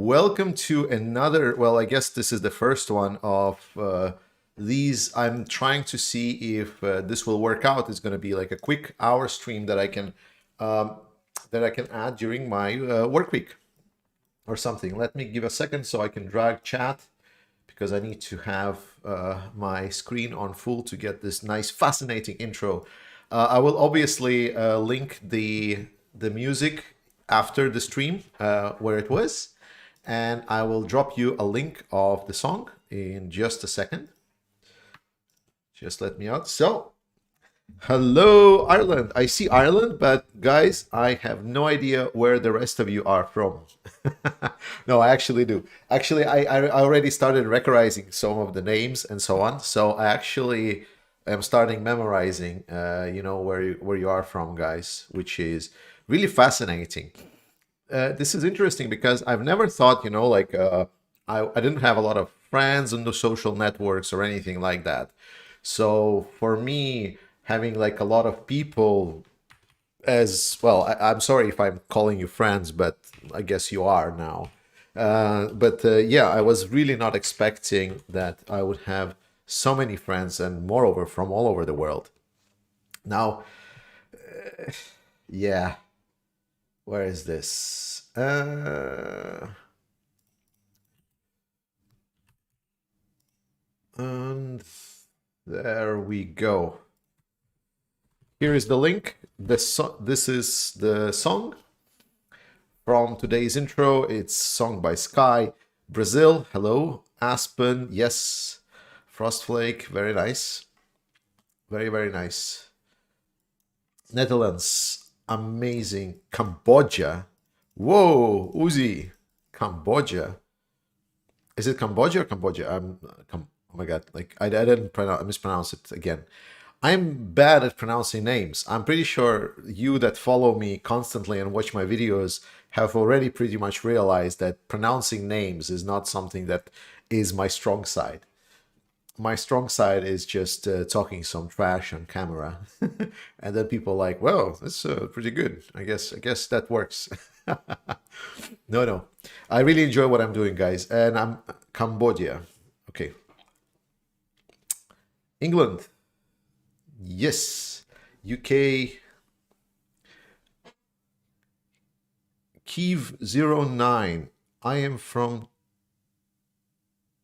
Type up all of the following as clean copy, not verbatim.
Welcome to another, well, I guess this is the first one of these. I'm trying to see if this will work out. It's going to be like a quick hour stream um, that I can add during my work week or something. Let me give a second so I can drag chat because I need to have my screen on full to get this nice, fascinating intro. I will obviously link the music after the stream where it was, and I will drop you a link of the song in just a second. Just let me out. So, hello, Ireland. I see Ireland, but guys, I have no idea where the rest of you are from. No, I actually do. Actually, I already started recognizing some of the names and so on. So I actually am starting memorizing, where you are from, guys, which is really fascinating. This is interesting because I've never thought, I didn't have a lot of friends on the social networks or anything like that. So for me, having like a lot of people as well, I'm sorry if I'm calling you friends, but I guess you are now. But yeah, I was really not expecting that I would have so many friends and moreover from all over the world. Now, yeah, where is this? And there we go. Here is the link. This is the song from today's intro. It's sung by Sky. Brazil, hello. Aspen, yes. Frostflake, very nice. Very, very nice. Netherlands, amazing. Cambodia, whoa. Uzi, Cambodia. Is it Cambodia or Cambodia? Oh my god, like I didn't mispronounce it again. I'm bad at pronouncing names. I'm pretty sure you that follow me constantly and watch my videos have already pretty much realized that pronouncing names is not something that is my strong side. My strong side is just talking some trash on camera, and then people are like, "Well, that's pretty good. I guess that works." No, no, I really enjoy what I'm doing, guys, and I'm Cambodia. Okay, England, yes, UK, Kiev 09. I am from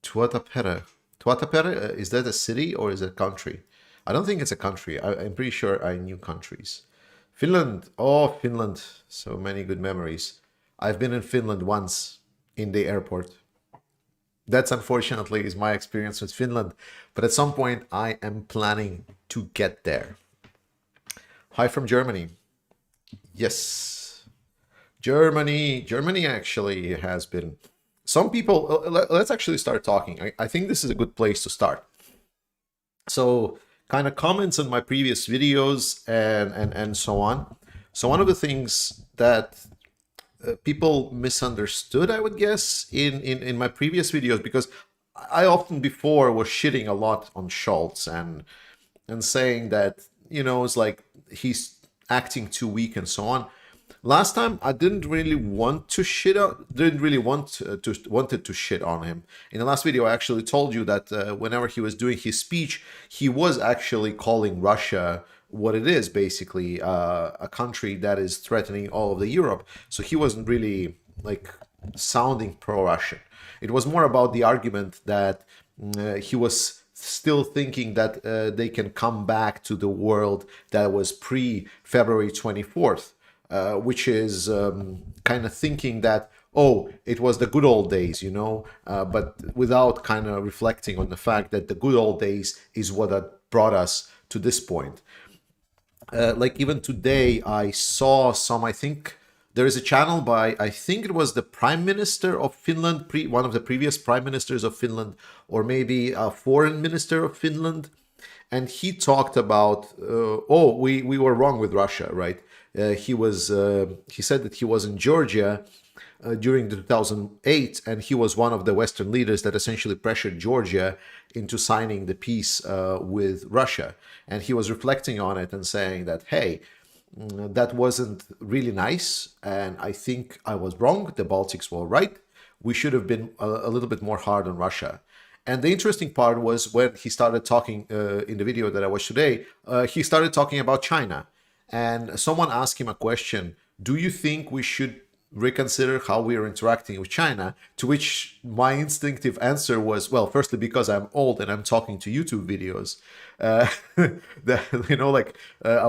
Tuatapere. Tuatapere, is that a city or is it a country? I don't think it's a country. I'm pretty sure I knew countries. Finland. Oh, Finland. So many good memories. I've been in Finland once in the airport. That's unfortunately is my experience with Finland. But at some point, I am planning to get there. Hi from Germany. Yes. Germany. Germany actually has been. Some people, let's actually start talking. I think this is a good place to start. So, kind of comments on my previous videos and so on. So, one of the things that people misunderstood, I would guess, in my previous videos, because I often before was shitting a lot on Schultz and saying that, it's like he's acting too weak and so on. Last time I didn't really want to shit on, didn't really wanted to shit on him. In the last video, I actually told you that whenever he was doing his speech, he was actually calling Russia what it is, basically a country that is threatening all of the Europe. So he wasn't really like sounding pro-Russian. It was more about the argument that he was still thinking that they can come back to the world that was pre-February 24th, which is kind of thinking that, oh, it was the good old days, but without kind of reflecting on the fact that the good old days is what had brought us to this point. Like even today, I saw some, I think there is a channel by, I think it was the Prime Minister of Finland, one of the previous Prime Ministers of Finland, or maybe a Foreign Minister of Finland. And he talked about, oh, we were wrong with Russia, right? He said that he was in Georgia during the 2008, and he was one of the Western leaders that essentially pressured Georgia into signing the peace with Russia. And he was reflecting on it and saying that, hey, that wasn't really nice, and I think I was wrong. The Baltics were right. we should have been a little bit more hard on Russia. And the interesting part was when he started talking in the video that I watched today, he started talking about China. And someone asked him a question: do you think we should reconsider how we are interacting with China? To which my instinctive answer was, well, firstly, because I'm old and I'm talking to YouTube videos. I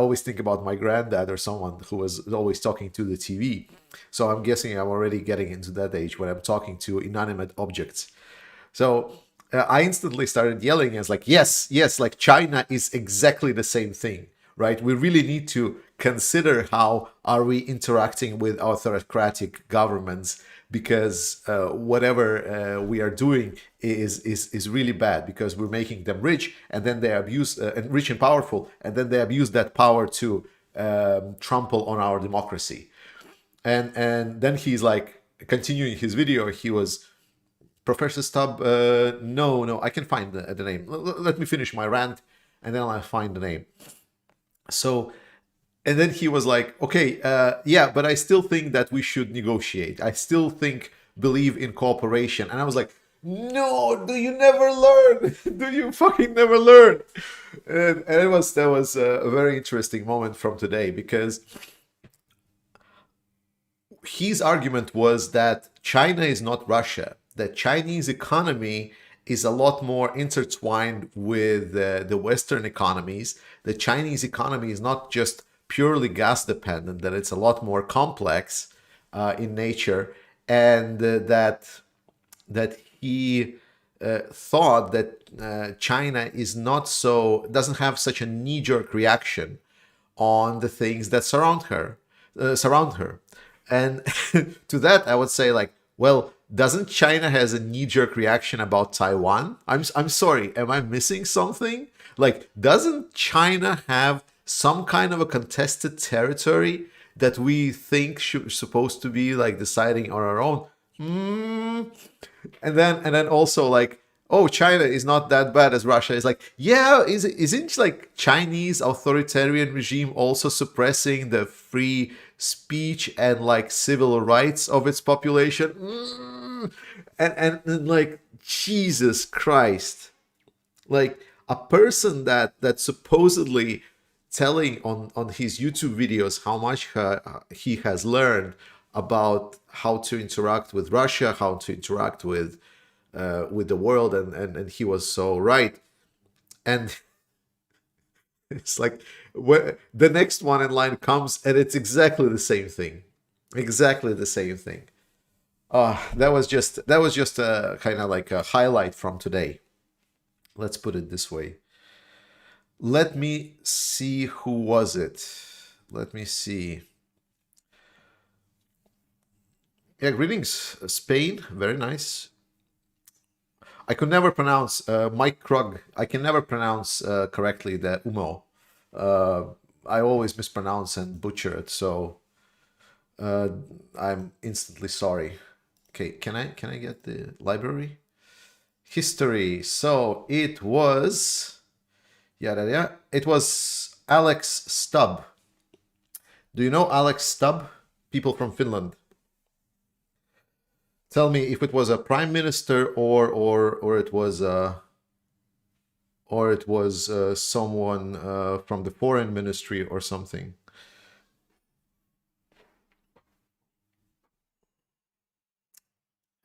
always think about my granddad or someone who was always talking to the TV. So I'm guessing I'm already getting into that age when I'm talking to inanimate objects. So I instantly started yelling as like, yes, yes, like China is exactly the same thing, right? We really need to consider how are we interacting with autocratic governments, because whatever we are doing is really bad, because we're making them rich, and then they abuse and rich and powerful, and then they abuse that power to trample on our democracy. And then he's like continuing his video. He was, Professor Stubb, no, I can find the name. Let me finish my rant, and then I'll find the name. So, and then he was like, okay, yeah, but I still think that we should negotiate. I still believe in cooperation. And I was like, no, do you never learn? Do you fucking never learn? And that was a very interesting moment from today, because his argument was that China is not Russia, that Chinese economy is a lot more intertwined with the Western economies. The Chinese economy is not just purely gas dependent, that it's a lot more complex in nature, and that he thought that China is not so, doesn't have such a knee-jerk reaction on the things that surround her. And to that, I would say, like, well, doesn't China has a knee-jerk reaction about Taiwan? I'm sorry, am I missing something? Like, doesn't China have some kind of a contested territory that we think supposed to be like deciding on our own? And then also like, oh, China is not that bad as Russia. Is like, yeah, isn't like Chinese authoritarian regime also suppressing the free speech and like civil rights of its population? And like, Jesus Christ, like a person that supposedly telling on his YouTube videos how much he has learned about how to interact with Russia, how to interact with the world, and he was so right. And it's like the next one in line comes, and it's exactly the same thing, exactly the same thing. That was just a kind of like a highlight from today. Let's put it this way. Let me see, who was it? Let me see. Yeah, greetings, Spain. Very nice. I could never pronounce Mike Krug. I can never pronounce correctly the Umo. I always mispronounce and butcher it, so I'm instantly sorry. Okay, can I get the library? History. So it was, yeah. It was Alex Stubb. Do you know Alex Stubb? People from Finland. Tell me if it was a prime minister or it was someone from the foreign ministry or something.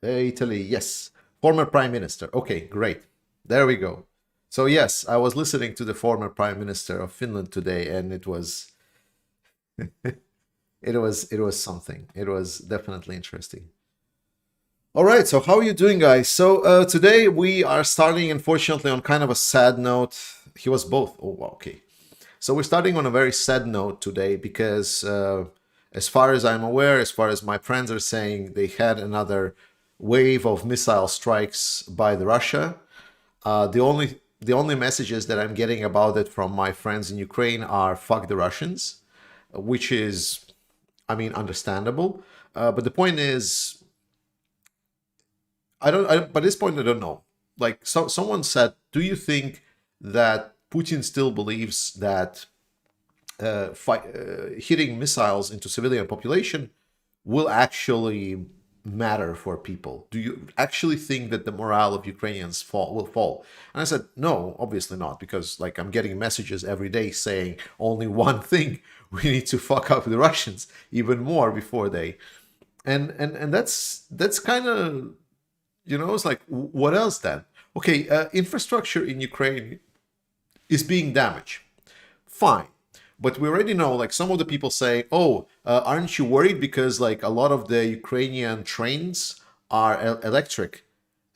Italy, yes. Former prime minister. Okay, great. There we go. So yes, I was listening to the former prime minister of Finland today, and it was it was something. It was definitely interesting. All right, so how are you doing, guys? So today we are starting, unfortunately, on kind of a sad note. He was both. Oh, okay. So we're starting on a very sad note today because, as far as I'm aware, as far as my friends are saying, they had another wave of missile strikes by the Russia. The only messages that I'm getting about it from my friends in Ukraine are "fuck the Russians," which is, I mean, understandable. But the point is, by this point, I don't know. Like, someone said, do you think that Putin still believes that hitting missiles into civilian population will actually matter for people? Do you actually think that the morale of Ukrainians will fall? And I said, no, obviously not, because like I'm getting messages every day saying only one thing: we need to fuck up the Russians even more before they. And that's kind of, it's like, what else then? Okay, infrastructure in Ukraine is being damaged. Fine. But we already know, like some of the people say, oh, aren't you worried because like a lot of the Ukrainian trains are electric?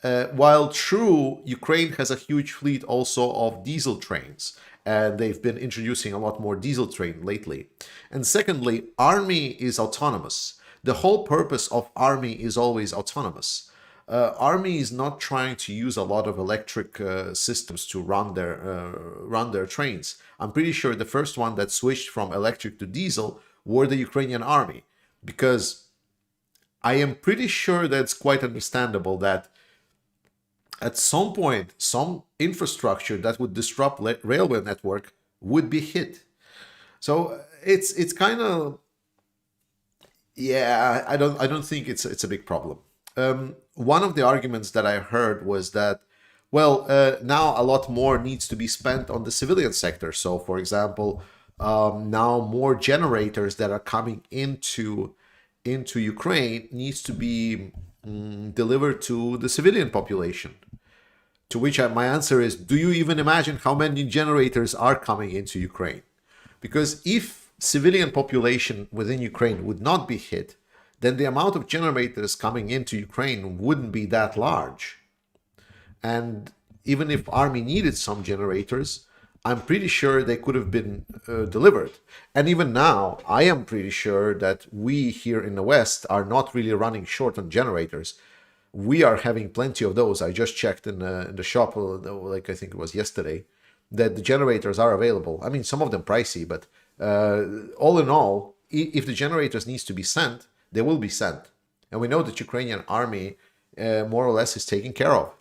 While true, Ukraine has a huge fleet also of diesel trains, and they've been introducing a lot more diesel train lately. And secondly, army is autonomous. The whole purpose of army is always autonomous. Army is not trying to use a lot of electric systems to run their trains. I'm pretty sure the first one that switched from electric to diesel were the Ukrainian army, because I am pretty sure that's quite understandable that at some point some infrastructure that would disrupt railway network would be hit. So it's kind of, yeah, I don't think it's a big problem. One of the arguments that I heard was that, well, now a lot more needs to be spent on the civilian sector. So, for example, now more generators that are coming into Ukraine needs to be delivered to the civilian population. To which my answer is, do you even imagine how many generators are coming into Ukraine? Because if civilian population within Ukraine would not be hit, then the amount of generators coming into Ukraine wouldn't be that large. And even if army needed some generators, I'm pretty sure they could have been delivered. And even now, I am pretty sure that we here in the West are not really running short on generators. We are having plenty of those. I just checked in the shop, like I think it was yesterday, that the generators are available. I mean, some of them pricey, but all in all, if the generators needs to be sent, they will be sent. And we know that Ukrainian army more or less is taken care of.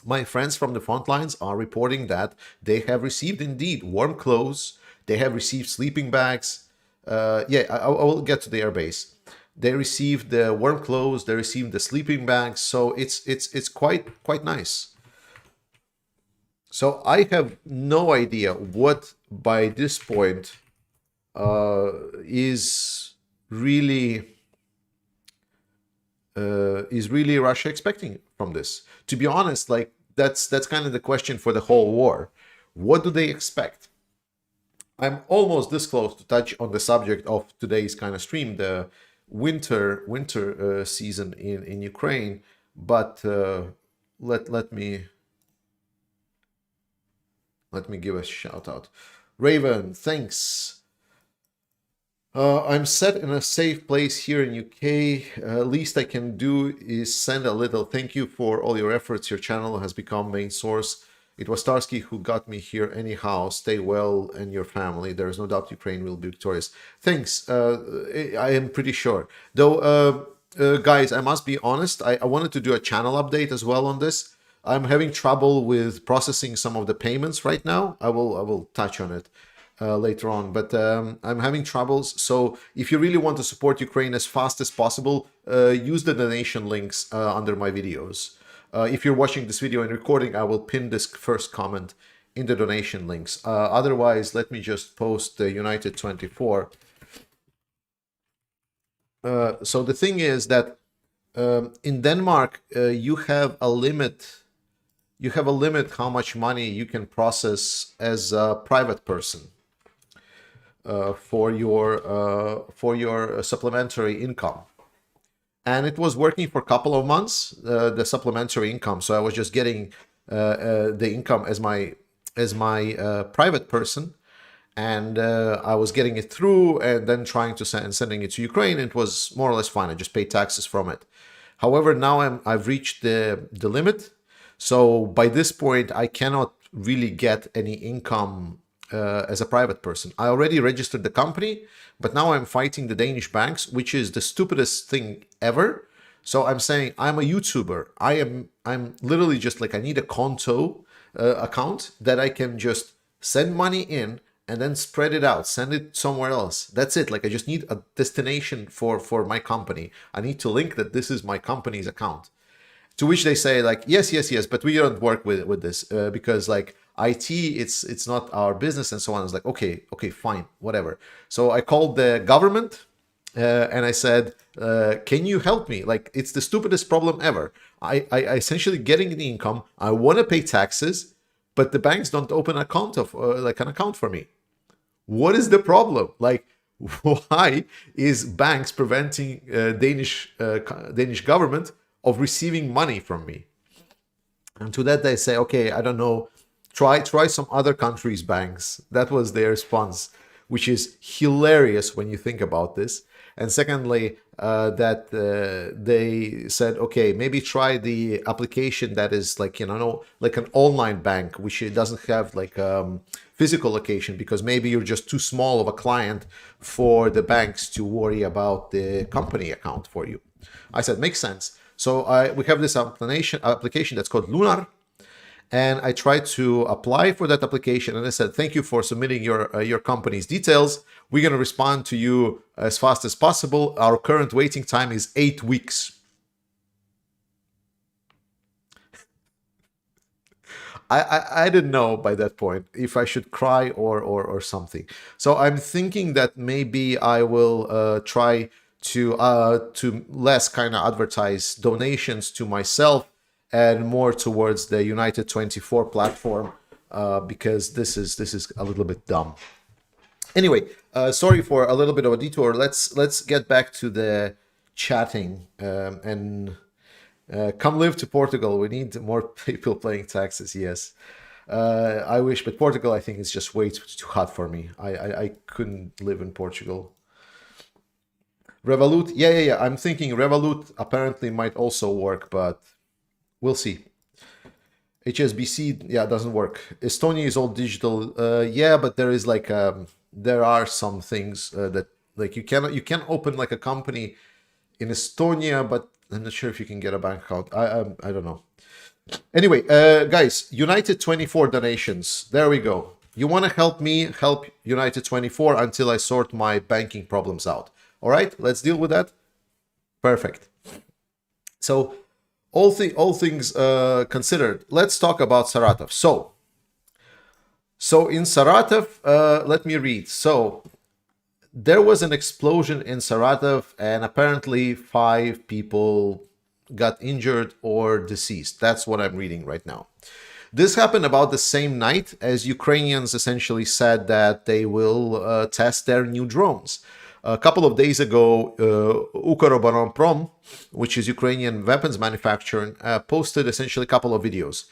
My friends from the front lines are reporting that they have received indeed warm clothes. They have received sleeping bags. I will get to the airbase. They received the warm clothes. They received the sleeping bags. So it's quite nice. So I have no idea what by this point is really Russia expecting from this? To be honest, like that's kind of the question for the whole war. What do they expect? I'm almost this close to touch on the subject of today's kind of stream, the winter season in Ukraine, but let me give a shout out. Raven, thanks. I'm set in a safe place here in UK. Least I can do is send a little thank you for all your efforts. Your channel has become main source. It was Starsky who got me here anyhow. Stay well and your family. There is no doubt Ukraine will be victorious. Thanks. I am pretty sure. Though, guys, I must be honest. I wanted to do a channel update as well on this. I'm having trouble with processing some of the payments right now. I will touch on it later on, but I'm having troubles. So if you really want to support Ukraine as fast as possible, use the donation links under my videos. If you're watching this video and recording, I will pin this first comment in the donation links. Otherwise, let me just post the United 24. So the thing is that in Denmark, you have a limit. You have a limit how much money you can process as a private person. For your supplementary income, and it was working for a couple of months, the supplementary income. So I was just getting the income as my private person, and I was getting it through, and then trying to sending it to Ukraine. It was more or less fine. I just paid taxes from it. However, now I've reached the limit. So by this point, I cannot really get any income as a private person. I already registered the company, but now I'm fighting the Danish banks, which is the stupidest thing ever. So I'm saying I'm a YouTuber. I'm literally just like, I need a Konto account that I can just send money in and then spread it out, send it somewhere else. That's it. Like, I just need a destination for my company. I need to link that this is my company's account. To which they say like, yes, yes, yes, but we don't work with this because like IT, it's not our business and so on. I was like, okay, okay, fine, whatever. So I called the government and I said, can you help me? Like, it's the stupidest problem ever. I essentially getting the income. I want to pay taxes, but the banks don't open an account of like an account for me. What is the problem? Like, why is banks preventing Danish government of receiving money from me? And to that they say, okay, I don't know, try some other countries' banks. That was their response, which is hilarious when you think about this. And secondly, that they said, okay, maybe try the application that is like, you know, like an online bank, which it doesn't have like physical location, because maybe you're just too small of a client for the banks to worry about the company account for you. I said, makes sense. So we have this application that's called Lunar, and I tried to apply for that application, and I said, thank you for submitting your company's details. We're going to respond to you as fast as possible. Our current waiting time is 8 weeks. I didn't know by that point if I should cry or something. So I'm thinking that maybe I will try to less kind of advertise donations to myself and more towards the United 24 platform, because this is a little bit dumb. Anyway, sorry for a little bit of a detour. Let's get back to the chatting and come live to Portugal. We need more people paying taxes. Yes, I wish, but Portugal, I think, is just way too hot for me. I couldn't live in Portugal. Revolut, yeah. I'm thinking Revolut apparently might also work, but we'll see. HSBC, yeah, doesn't work. Estonia is all digital. Yeah, but there is like there are some things that like you can open like a company in Estonia, but I'm not sure if you can get a bank account. I don't know. Anyway, guys, United 24 donations. There we go. You want to help me help United 24 until I sort my banking problems out. All right, let's deal with that. Perfect. So all things considered, let's talk about Saratov. So in Saratov, let me read. So there was an explosion in Saratov, and apparently 5 people got injured or deceased. That's what I'm reading right now. This happened about the same night as Ukrainians essentially said that they will test their new drones. A couple of days ago, Ukroboronprom, which is Ukrainian weapons manufacturer, posted essentially a couple of videos.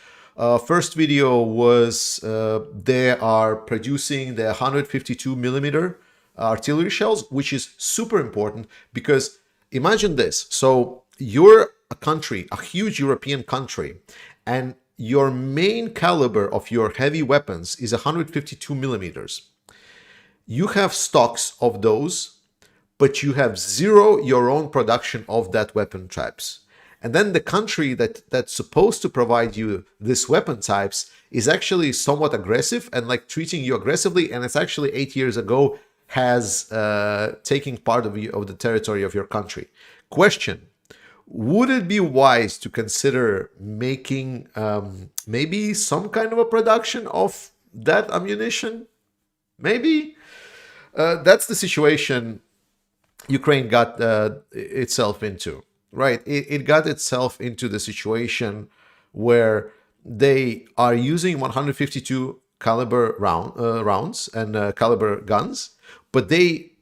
First video was they are producing the 152 millimeter artillery shells, which is super important because imagine this. So you're a country, a huge European country, and your main caliber of your heavy weapons is 152 millimeters. You have stocks of those, but you have zero your own production of that weapon types. And then the country that's supposed to provide you this weapon types is actually somewhat aggressive and like treating you aggressively. And it's actually 8 years ago has taken part of the territory of your country. Question: would it be wise to consider making maybe some kind of a production of that ammunition? Maybe. That's the situation Ukraine got itself into, right? It got itself into the situation where they are using 152 caliber rounds and caliber guns, but they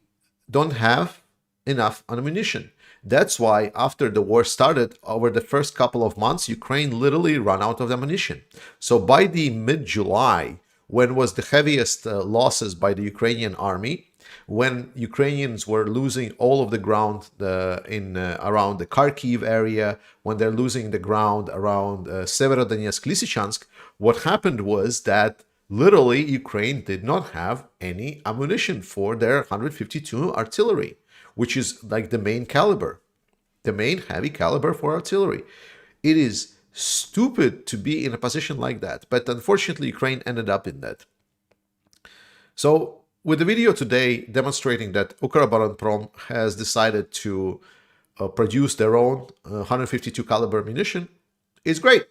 don't have enough ammunition. That's why after the war started, over the first couple of months, Ukraine literally ran out of ammunition. So by the mid-July, when was the heaviest losses by the Ukrainian army, when Ukrainians were losing all of the ground around the Kharkiv area, when they're losing the ground around Severodonetsk, Lysychansk, what happened was that literally Ukraine did not have any ammunition for their 152 artillery, which is like the main caliber, the main heavy caliber for artillery. It is stupid to be in a position like that, but unfortunately Ukraine ended up in that. So with the video today demonstrating that Ukra has decided to produce their own 152 caliber ammunition is great.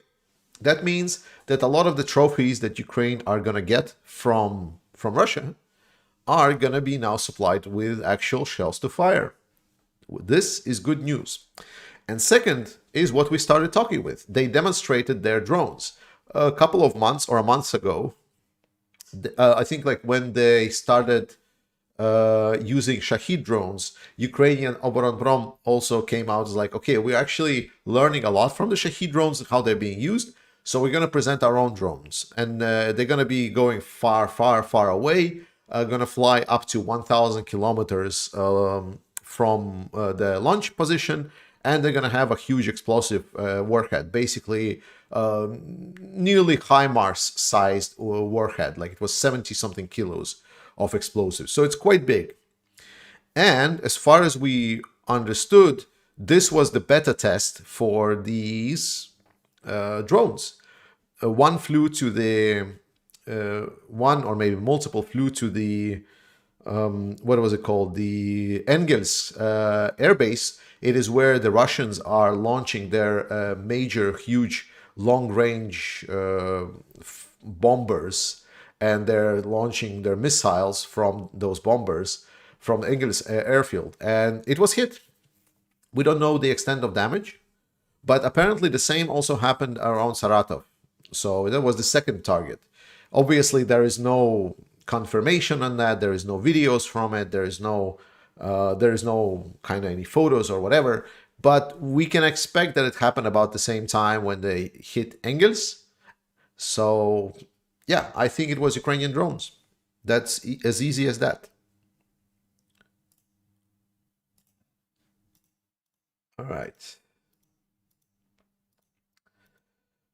That means that a lot of the trophies that Ukraine are going to get from Russia are going to be now supplied with actual shells to fire. This is good news. And second is what we started talking with. They demonstrated their drones a couple of months or a month ago. I think like when they started using Shahid drones, Ukrainian Oboronprom also came out as like, okay, we're actually learning a lot from the Shahid drones and how they're being used. So we're going to present our own drones. And they're going to be going far, far, far away, going to fly up to 1,000 kilometers from the launch position. And they're going to have a huge explosive warhead, basically nearly HIMARS-sized warhead, like it was 70-something kilos of explosives. So it's quite big. And as far as we understood, this was the beta test for these drones. One flew to the, one or maybe multiple flew to the, what was it called? The Engels air base. It is where the Russians are launching their major, huge, long-range bombers, and they're launching their missiles from those bombers from Engels airfield. And it was hit. We don't know the extent of damage, but apparently the same also happened around Saratov. So that was the second target. Obviously, there is no confirmation on that. There is no videos from it. There is no kind of any photos or whatever. But we can expect that it happened about the same time when they hit Engels. So yeah, I think it was Ukrainian drones. That's as easy as that. All right.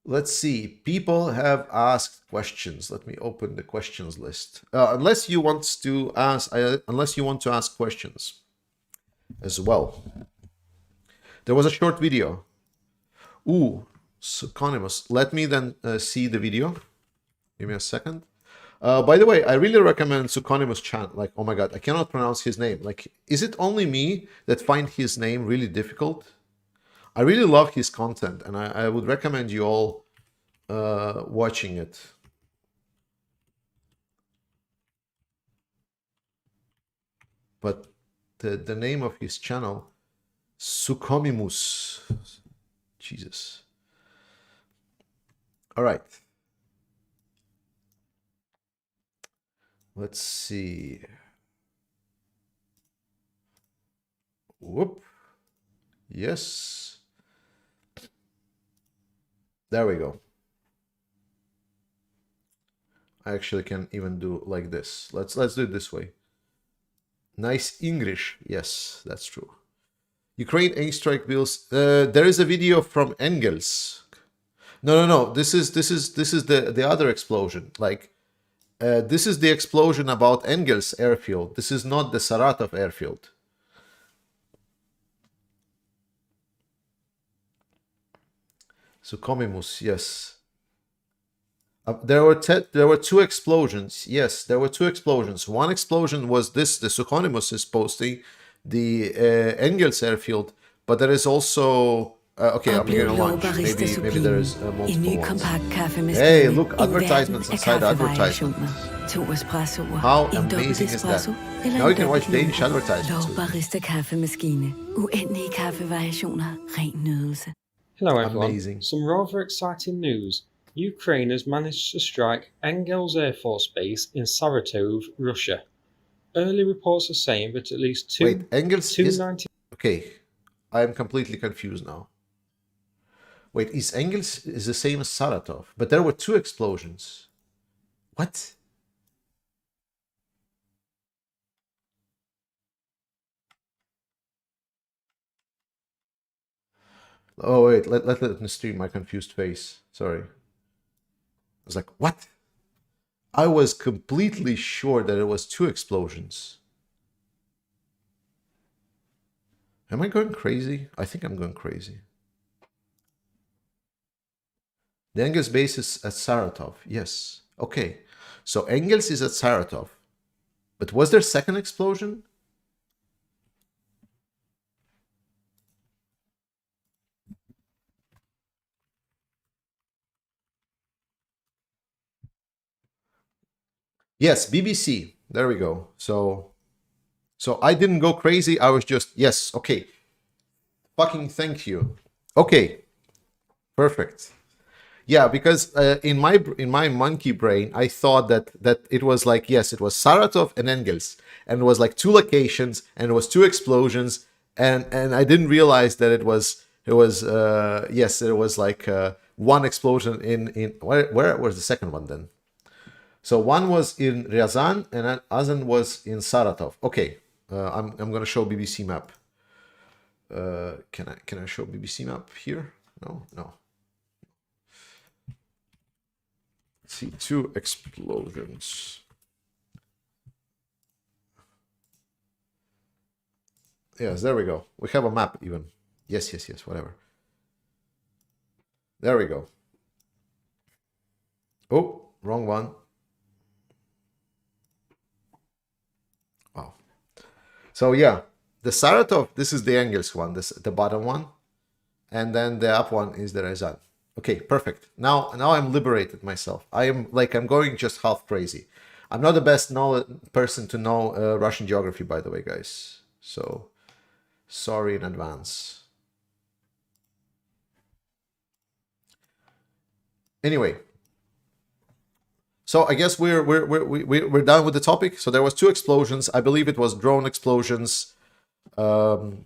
Let's see. People have asked questions. Let me open the questions list. Unless you want to ask questions as well. There was a short video. Ooh, Suconimus. Let me then see the video. Give me a second. By the way, I really recommend Suconimus channel. Like, oh my god, I cannot pronounce his name. Like, is it only me that find his name really difficult? I really love his content, and I would recommend you all watching it. But the name of his channel, Sucomimus. Jesus. All right. Let's see. Whoop. Yes. There we go. I actually can even do like this. Let's do it this way. Nice English. Yes, that's true. Ukraine airstrike bills. There is a video from Engels. No. This is the other explosion. Like, this is the explosion about Engels airfield. This is not the Saratov airfield. Sucomimus, yes. There were two explosions. Yes, there were two explosions. One explosion was this. The Suconimus is posting the Engels airfield, but there is also. Okay, I'm going to launch. Maybe there is multiple ones. Hey, look, advertisements inside advertisements. How amazing is that? Now you can watch Danish advertisements. Hello everyone. Amazing. Some rather exciting news. Ukraine has managed to strike Engels Air Force Base in Saratov, Russia. Early reports are saying that at least two... Wait, Engels is... Okay, I am completely confused now. Wait, is Engels is the same as Saratov, but there were two explosions. What? Oh wait, let me stream my confused face. Sorry. I was like, what? I was completely sure that it was two explosions. Am I going crazy? I think I'm going crazy. The Engels base is at Saratov. Yes. Okay. So Engels is at Saratov. But was there second explosion? Yes, BBC. There we go. So I didn't go crazy. I was just, yes, okay. Fucking thank you. Okay, perfect. Yeah, because in my monkey brain, I thought that it was like, yes, it was Saratov and Engels, and it was like two locations, and it was two explosions, and I didn't realize that it was like one explosion in where was the second one then? So one was in Ryazan and Azan was in Saratov. Okay, I'm gonna show BBC map. Can I show BBC map here? No. See, two explosions. Yes, there we go. We have a map even. Yes, whatever. There we go. Oh, wrong one. Wow. So yeah, the Saratov, this is the Engels one, the bottom one. And then the up one is the Ryazan. Okay, perfect. Now I'm liberated myself. I'm going just half crazy. I'm not the best person to know Russian geography, by the way, guys. So sorry in advance. Anyway, so I guess we're done with the topic. So there was two explosions. I believe it was drone explosions. So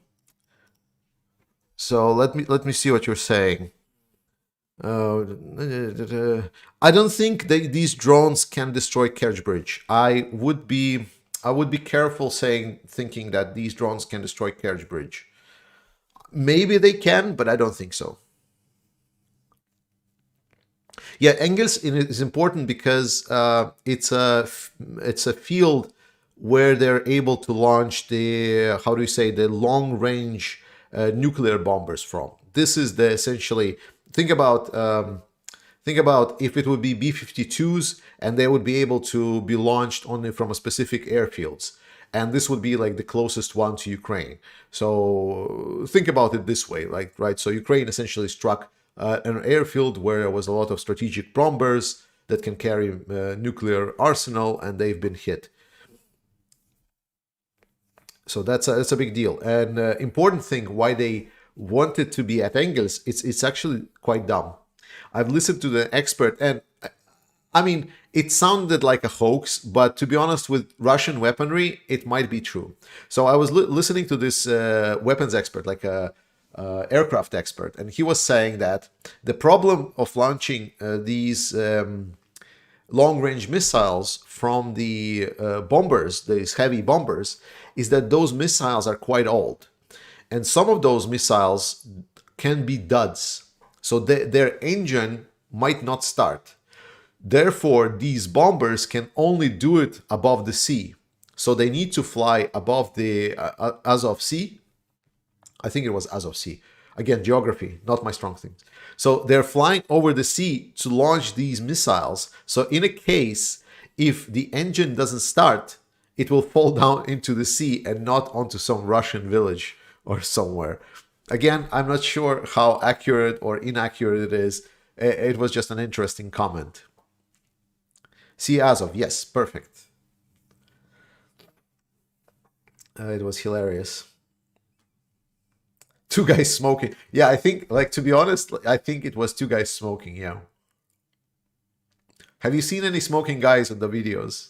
let me see what you're saying. I don't think these drones can destroy Kerch Bridge. I would be careful thinking that these drones can destroy Kerch Bridge. Maybe they can, but I don't think so. Yeah, Engels is important because it's a field where they're able to launch the long range nuclear bombers from. This is the essentially think about if it would be B-52s and they would be able to be launched only from a specific airfields. And this would be like the closest one to Ukraine. So think about it this way, like, right? So Ukraine essentially struck an airfield where there was a lot of strategic bombers that can carry nuclear arsenal, and they've been hit. So that's a big deal. And important thing why they wanted to be at Engels, it's actually quite dumb. I've listened to the expert, and I mean, it sounded like a hoax, but to be honest, with Russian weaponry, it might be true. So I was listening to this weapons expert, like a aircraft expert, and he was saying that the problem of launching these long-range missiles from the bombers, these heavy bombers, is that those missiles are quite old, and some of those missiles can be duds. So their engine might not start. Therefore, these bombers can only do it above the sea. So they need to fly above the Azov Sea. I think it was Azov Sea. Again, geography, not my strong thing. So they're flying over the sea to launch these missiles. So in a case, if the engine doesn't start, it will fall down into the sea and not onto some Russian village or somewhere. Again, I'm not sure how accurate or inaccurate it is. It was just an interesting comment. See Azov, yes, perfect. It was hilarious. Two guys smoking. Yeah, I think, like, to be honest, I think it was two guys smoking, yeah. Have you seen any smoking guys in the videos?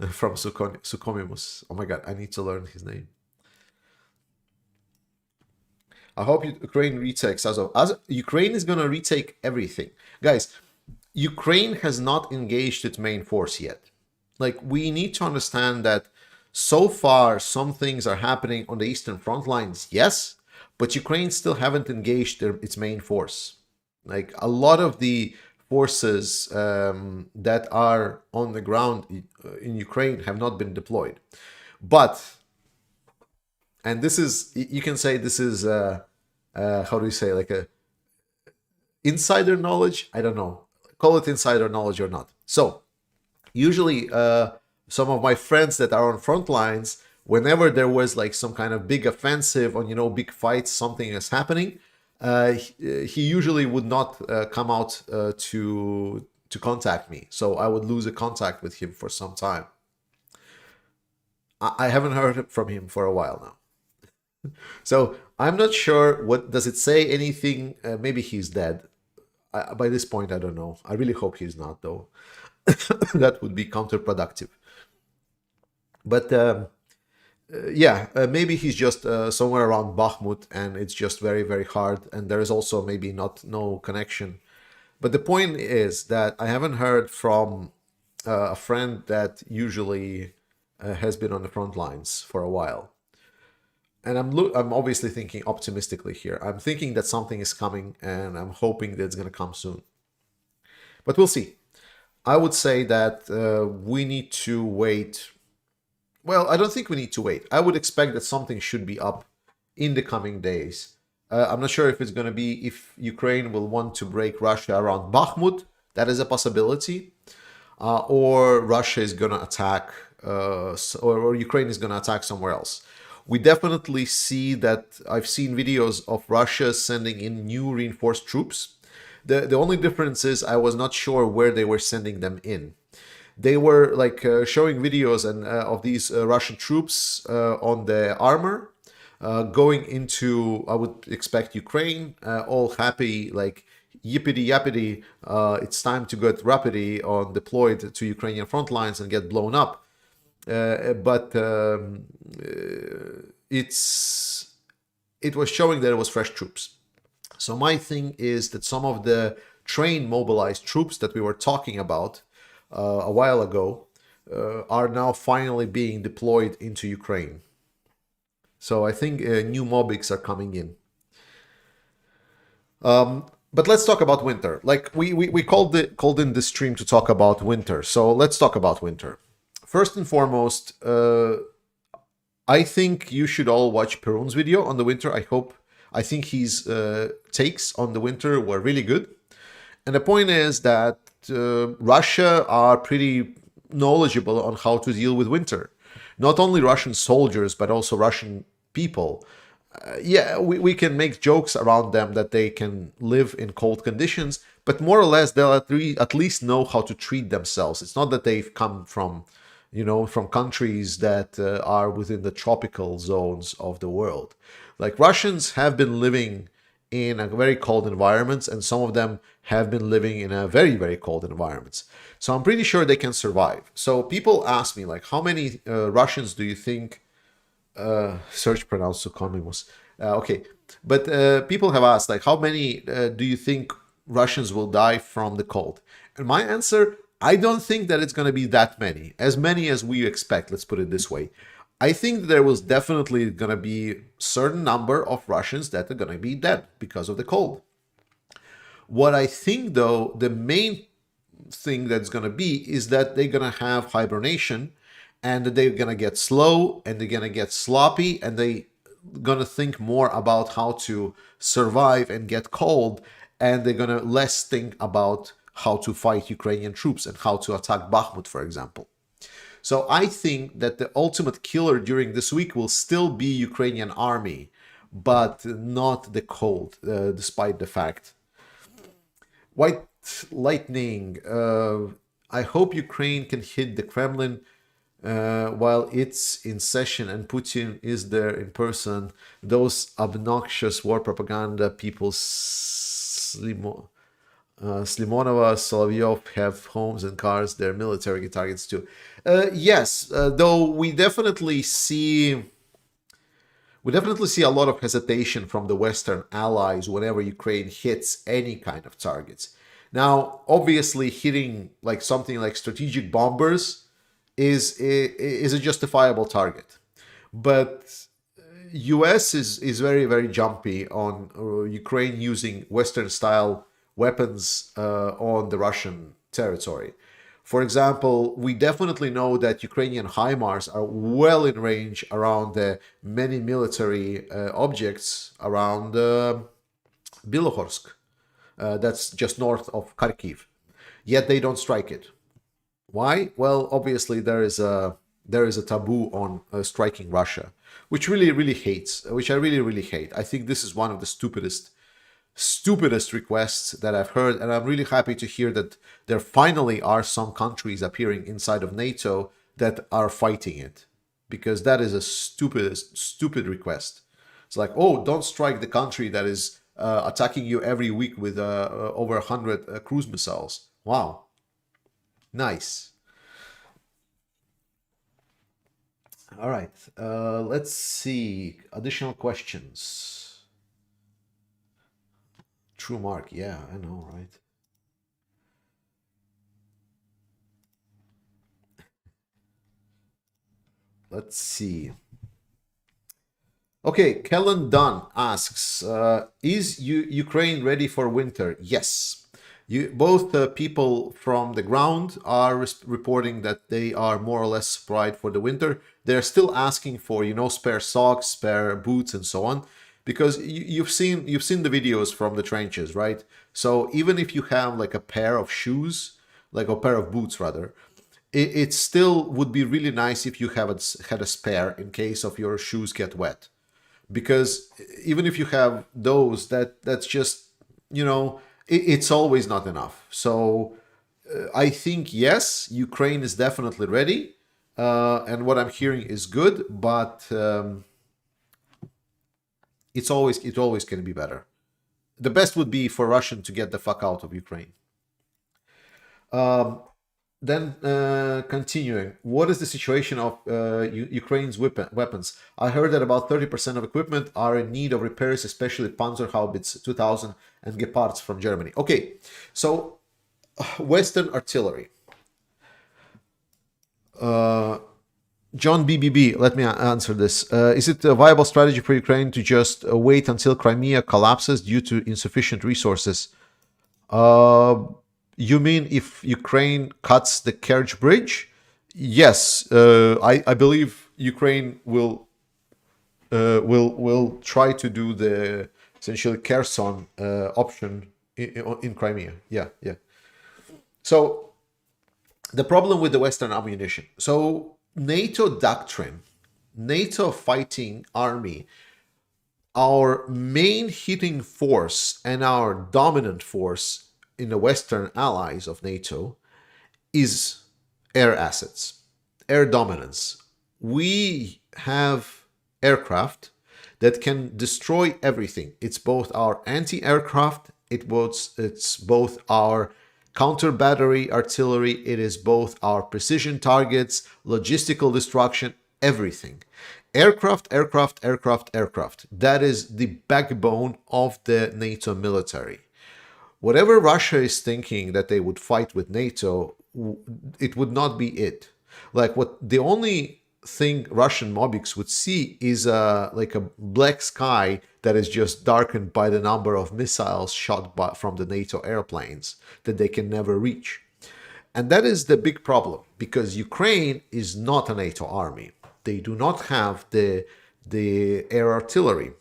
From Sukomimus. Oh my god, I need to learn his name. I hope Ukraine retakes Azov. Ukraine is going to retake everything. Guys, Ukraine has not engaged its main force yet. Like, we need to understand that so far some things are happening on the Eastern front lines, yes, but Ukraine still haven't engaged its main force. Like, a lot of the forces that are on the ground in Ukraine have not been deployed. But, and this is, you can say this is, how do you say, like a insider knowledge? I don't know. Call it insider knowledge or not. So, Usually, some of my friends that are on front lines, whenever there was like some kind of big offensive on, big fights, something is happening, he usually would not come out to contact me. So I would lose a contact with him for some time. I haven't heard from him for a while now. So I'm not sure. What does it say? Anything? Maybe he's dead. By this point, I don't know. I really hope he's not, though. That would be counterproductive. But yeah, maybe he's just somewhere around Bakhmut, and it's just very, very hard. And there is also maybe not no connection. But the point is that I haven't heard from a friend that usually has been on the front lines for a while. And I'm obviously thinking optimistically here. I'm thinking that something is coming, and I'm hoping that it's going to come soon. But we'll see. I would say that we need to wait. Well, I don't think we need to wait. I would expect that something should be up in the coming days. I'm not sure if it's going to be if Ukraine will want to break Russia around Bakhmut. That is a possibility. Or Russia is going to attack, or Ukraine is going to attack somewhere else. We definitely see that. I've seen videos of Russia sending in new reinforced troops. The only difference is I was not sure where they were sending them in. They were like showing videos and of these Russian troops on the armor going into, I would expect, Ukraine, all happy, like yippity yappity, it's time to get rapidly on deployed to Ukrainian front lines and get blown up. But it was showing that it was fresh troops. So my thing is that some of the trained mobilized troops that we were talking about a while ago are now finally being deployed into Ukraine. So I think new mobics are coming in. But let's talk about winter. Like we called in this stream to talk about winter. So let's talk about winter. First and foremost, I think you should all watch Perun's video on the winter. I think his takes on the winter were really good. And the point is that Russia are pretty knowledgeable on how to deal with winter. Not only Russian soldiers, but also Russian people. Yeah, we can make jokes around them that they can live in cold conditions, but more or less they'll at least know how to treat themselves. It's not that they've come from, from countries that are within the tropical zones of the world. Like Russians have been living in a very cold environments, and some of them have been living in a very, very cold environments. So I'm pretty sure they can survive. So people ask me, like, how many Russians do you think search pronounced Sukhonimus? Okay, but people have asked, like, how many do you think Russians will die from the cold? And my answer, I don't think that it's going to be that many as we expect. Let's put it this way. I think there was definitely going to be a certain number of Russians that are going to be dead because of the cold. What I think, though, the main thing that's going to be is that they're going to have hibernation, and they're going to get slow, and they're going to get sloppy, and they're going to think more about how to survive and get cold, and they're going to less think about how to fight Ukrainian troops and how to attack Bakhmut, for example. So I think that the ultimate killer during this week will still be Ukrainian army, but not the cold, despite the fact. White lightning. I hope Ukraine can hit the Kremlin while it's in session and Putin is there in person. Those obnoxious war propaganda people, Slimonova, Solovyov have homes and cars. They're military targets too. Yes, though we definitely see a lot of hesitation from the Western allies whenever Ukraine hits any kind of targets. Now, obviously, hitting like something like strategic bombers is a justifiable target, but U.S. is very, very jumpy on Ukraine using Western style weapons on the Russian territory. For example, we definitely know that Ukrainian HIMARS are well in range around the many military objects around Bilohorsk. That's just north of Kharkiv. Yet they don't strike it. Why? Well, obviously there is a taboo on striking Russia, which which I really hate. I think this is one of the stupidest requests that I've heard, and I'm really happy to hear that there finally are some countries appearing inside of NATO that are fighting it, because that is a stupid request. It's like, oh, don't strike the country that is attacking you every week with over 100 cruise missiles. Wow, nice. All right, let's see additional questions. True mark, yeah, I know, right? Let's see. Okay, Kellen Dunn asks, is Ukraine ready for winter? Yes. Both people from the ground are reporting that they are more or less supplied for the winter. They're still asking for, spare socks, spare boots, and so on, because you've seen the videos from the trenches, right? So even if you have like a pair of shoes, like a pair of boots rather, it still would be really nice if you had a spare in case of your shoes get wet, because even if you have those, that's just, it's always not enough. So I think yes, Ukraine is definitely ready, and what I'm hearing is good, but it always can be better. The best would be for Russian to get the fuck out of Ukraine. um, then continuing, what is the situation of Ukraine's weapons? I heard that about 30% of equipment are in need of repairs, especially Panzerhaubitze 2000 and Gepards from Germany. Okay, so Western artillery. John BBB, let me answer this. Is it a viable strategy for Ukraine to just wait until Crimea collapses due to insufficient resources? Uh, you mean if Ukraine cuts the Kerch Bridge? Yes, I believe Ukraine will try to do the essentially Kherson option in Crimea. Yeah, yeah. So the problem with the Western ammunition. So NATO doctrine, NATO fighting army, our main hitting force and our dominant force in the Western allies of NATO is air assets, air dominance. We have aircraft that can destroy everything. It's both our anti-aircraft, it's both our counter battery artillery, it is both our precision targets, logistical destruction, everything. Aircraft, aircraft, aircraft, aircraft. That is the backbone of the NATO military. Whatever Russia is thinking that they would fight with NATO, it would not be it. Like, what the only thing Russian mobics would see is like a black sky that is just darkened by the number of missiles shot from the NATO airplanes that they can never reach. And that is the big problem, because Ukraine is not a NATO army. They do not have the air artillery.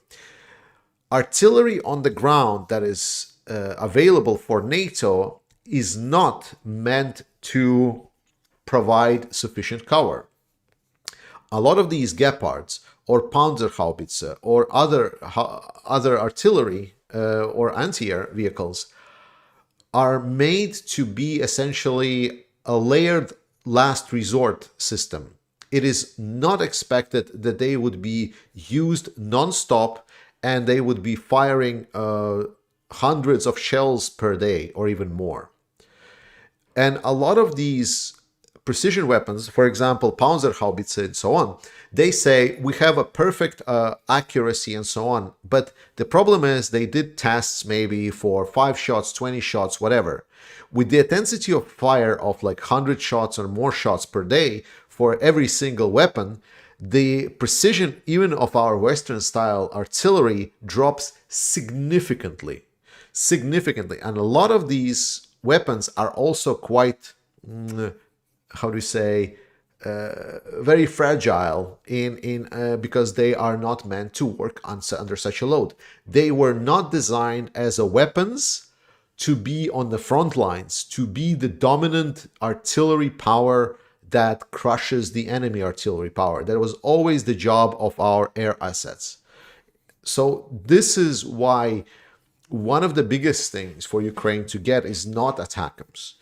Artillery on the ground that is available for NATO is not meant to provide sufficient cover. A lot of these Gepards or Panzerhaubitze or other artillery or anti-air vehicles are made to be essentially a layered last resort system. It is not expected that they would be used non-stop and they would be firing hundreds of shells per day or even more. And a lot of these precision weapons, for example, Panzerhaubitze and so on, they say we have a perfect accuracy and so on. But the problem is they did tests maybe for 5 shots, 20 shots, whatever. With the intensity of fire of like 100 shots or more shots per day for every single weapon, the precision even of our Western style artillery drops significantly. Significantly. And a lot of these weapons are also quite, how do you say, very fragile because they are not meant to work under such a load. They were not designed as a weapons to be on the front lines, to be the dominant artillery power that crushes the enemy artillery power. That was always the job of our air assets. So this is why one of the biggest things for Ukraine to get is not ATACMS.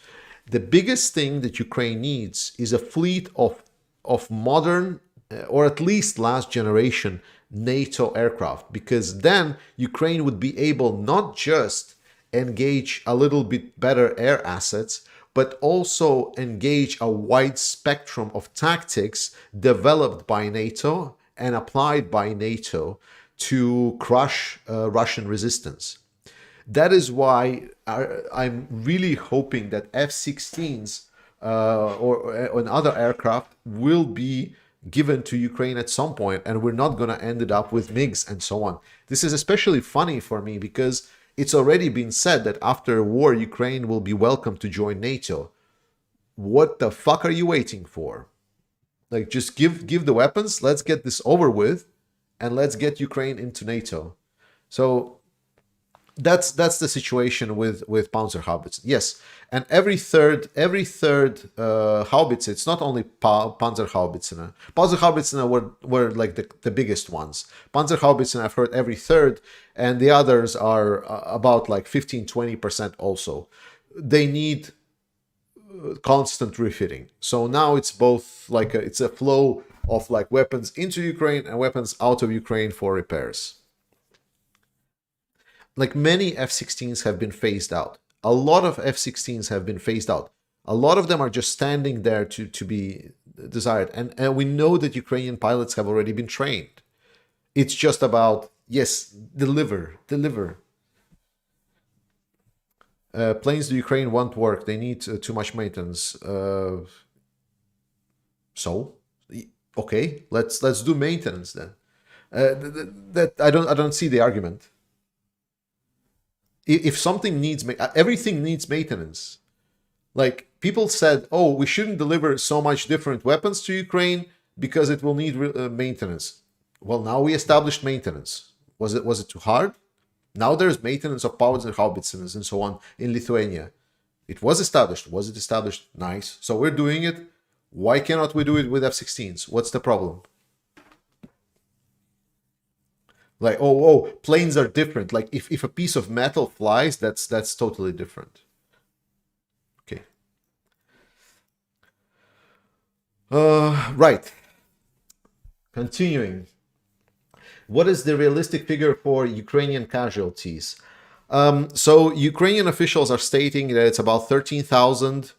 The biggest thing that Ukraine needs is a fleet of modern, or at least last generation, NATO aircraft, because then Ukraine would be able not just engage a little bit better air assets, but also engage a wide spectrum of tactics developed by NATO and applied by NATO to crush Russian resistance. That is why I'm really hoping that F-16s or other aircraft will be given to Ukraine at some point, and we're not going to end it up with MiGs and so on. This is especially funny for me because it's already been said that after war, Ukraine will be welcome to join NATO. What the fuck are you waiting for? Like, just give the weapons, let's get this over with, and let's get Ukraine into NATO. So that's the situation with Panzerhaubitze. Yes, and every third Haubitze, it's not only Panzerhaubitze. Panzerhaubitze were like the biggest ones. Panzerhaubitze, I've heard every third, and the others are about like 15-20% also. They need constant refitting. So now it's both like it's a flow of like weapons into Ukraine and weapons out of Ukraine for repairs. Like, many F-16s have been phased out. A lot of F-16s have been phased out. A lot of them are just standing there to be desired. And we know that Ukrainian pilots have already been trained. It's just about, yes, deliver. Planes to Ukraine won't work. They need too much maintenance. So, okay, let's do maintenance then. That I don't see the argument. If something needs, everything needs maintenance. Like, people said, oh, we shouldn't deliver so much different weapons to Ukraine because it will need maintenance. Well, now we established maintenance. Was it too hard? Now there's maintenance of Panzerhaubitzes and so on in Lithuania. It was established. Was it established? Nice. So we're doing it. Why cannot we do it with F-16s? What's the problem? Like, oh, planes are different. Like, if a piece of metal flies, that's totally different. Okay. Right. Continuing. What is the realistic figure for Ukrainian casualties? So Ukrainian officials are stating that it's about 13,000.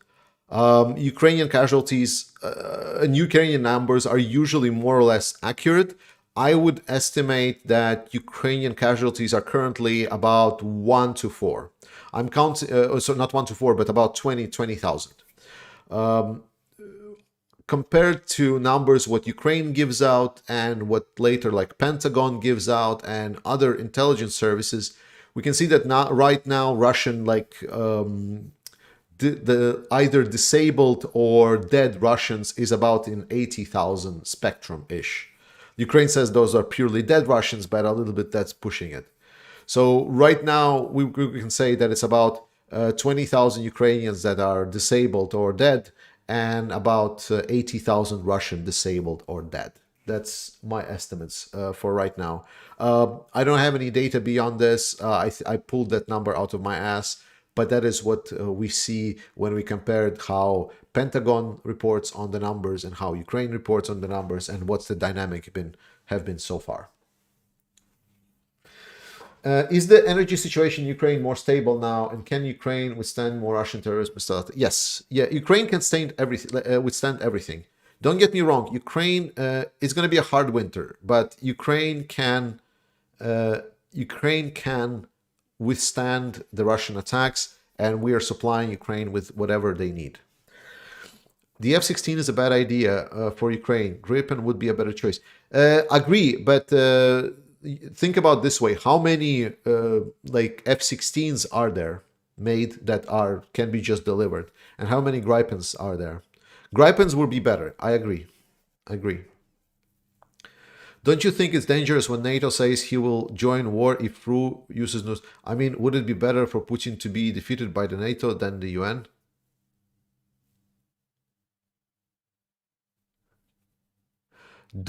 Ukrainian casualties and Ukrainian numbers are usually more or less accurate. I would estimate that Ukrainian casualties are currently about 1 to 4. I'm counting, so not 1 to 4, but about 20,000. Compared to numbers what Ukraine gives out and what later like Pentagon gives out and other intelligence services, we can see that right now Russian like the either disabled or dead Russians is about in 80,000 spectrum-ish. Ukraine says those are purely dead Russians, but a little bit that's pushing it. So right now we can say that it's about 20,000 Ukrainians that are disabled or dead, and about 80,000 Russian disabled or dead. That's my estimates for right now. I don't have any data beyond this. I pulled that number out of my ass, but that is what we see when we compared how Pentagon reports on the numbers and how Ukraine reports on the numbers, and what's the dynamic have been so far. Is the energy situation in Ukraine more stable now, and can Ukraine withstand more Russian terrorism? Yes, yeah, Ukraine can withstand everything. Don't get me wrong, Ukraine is going to be a hard winter, but Ukraine can withstand the Russian attacks, and we are supplying Ukraine with whatever they need. The F-16 is a bad idea for Ukraine. Gripen would be a better choice. Agree, but think about this way: how many like F-16s are there made that can be just delivered, and how many Gripens are there? Gripens would be better. I agree. Don't you think it's dangerous when NATO says he will join war if Ru uses news? I mean, would it be better for Putin to be defeated by the NATO than the UN?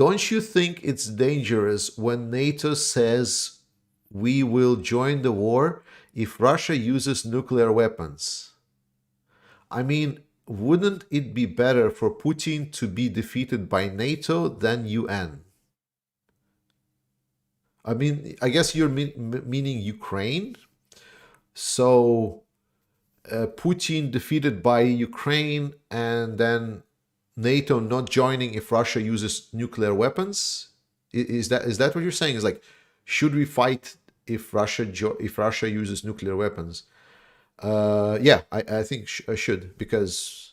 Don't you think it's dangerous when NATO says we will join the war if Russia uses nuclear weapons? I mean, wouldn't it be better for Putin to be defeated by NATO than UN? I mean, I guess you're meaning Ukraine. So Putin defeated by Ukraine and then NATO not joining if Russia uses nuclear weapons. Is that what you're saying? Is like, should we fight if Russia uses nuclear weapons? Yeah, I think I should, because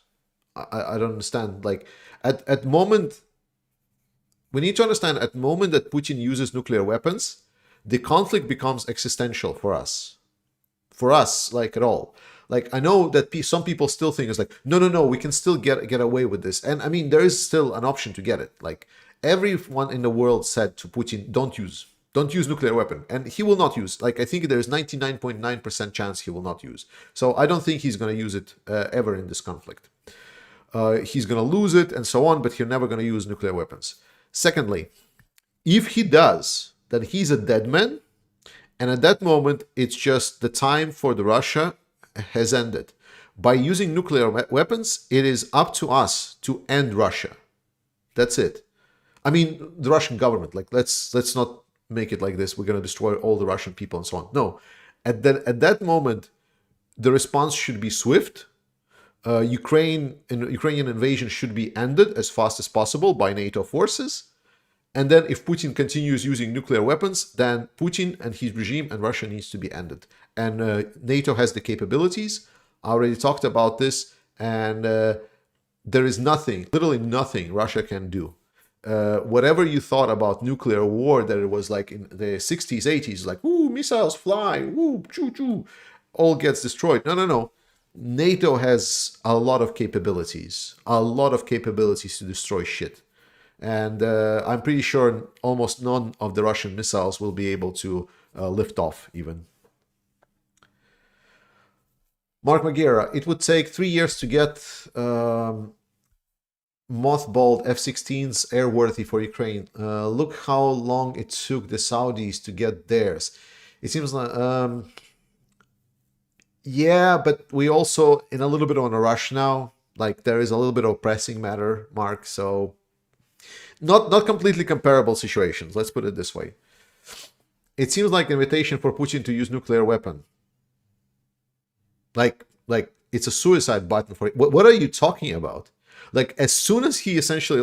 I don't understand. Like at moment, we need to understand at the moment that Putin uses nuclear weapons, the conflict becomes existential for us. For us, like at all. Like I know that some people still think it's like, no, we can still get away with this. And I mean, there is still an option to get it. Like everyone in the world said to Putin, don't use nuclear weapon, and he will not use. Like I think there's 99.9% chance he will not use. So I don't think he's going to use it ever in this conflict. He's going to lose it and so on, but he's never going to use nuclear weapons. Secondly, if he does, then he's a dead man, and at that moment, it's just the time for the Russia has ended. By using nuclear weapons, it is up to us to end Russia. That's it. I mean, the Russian government. Like let's not make it like this. We're going to destroy all the Russian people and so on. No, at that moment, the response should be swift. Ukrainian invasion should be ended as fast as possible by NATO forces. And then if Putin continues using nuclear weapons, then Putin and his regime and Russia needs to be ended. And NATO has the capabilities. I already talked about this. And there is nothing, literally nothing Russia can do. Whatever you thought about nuclear war, that it was like in the 60s, 80s, like, ooh, missiles fly, ooh, choo choo, all gets destroyed. No. NATO has a lot of capabilities to destroy shit. And I'm pretty sure almost none of the Russian missiles will be able to lift off even. Mark Magera, it would take 3 years to get mothballed F-16s airworthy for Ukraine. Look how long it took the Saudis to get theirs. It seems like... yeah, but we also in a little bit on a rush now. Like there is a little bit of pressing matter, Mark. So not completely comparable situations. Let's put it this way. It seems like an invitation for Putin to use nuclear weapon. Like it's a suicide button for it. What are you talking about? Like as soon as he essentially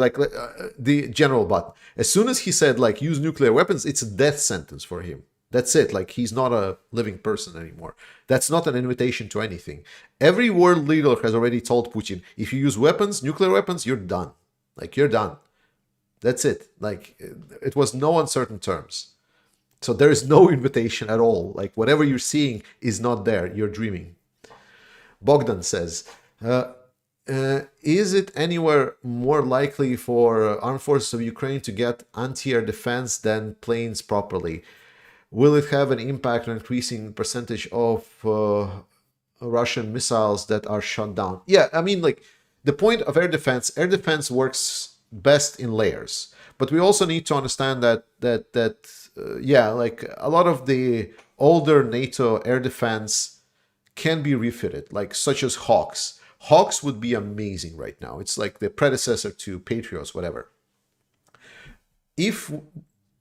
the general button, as soon as he said like use nuclear weapons, it's a death sentence for him. That's it. Like he's not a living person anymore. That's not an invitation to anything. Every world leader has already told Putin, if you use weapons, nuclear weapons, you're done. Like you're done. That's it. Like it was no uncertain terms. So there is no invitation at all. Like whatever you're seeing is not there. You're dreaming. Bogdan says, is it anywhere more likely for armed forces of Ukraine to get anti-air defense than planes properly? Will it have an impact on increasing percentage of Russian missiles that are shot down? Yeah, I mean, like the point of air defense works best in layers. But we also need to understand that like a lot of the older NATO air defense can be refitted, like such as Hawks. Hawks would be amazing right now. It's like the predecessor to Patriots, whatever. If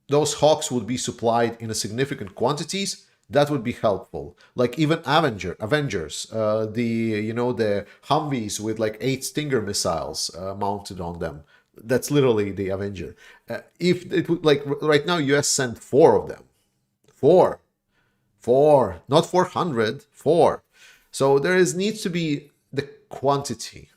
those Hawks would be supplied in a significant quantities, that would be helpful. Like even Avengers, the Humvees with like 8 Stinger missiles mounted on them. That's literally the Avenger. If it would, like right now, US sent 4 of them. 4, not 400, 4. So needs to be the quantity.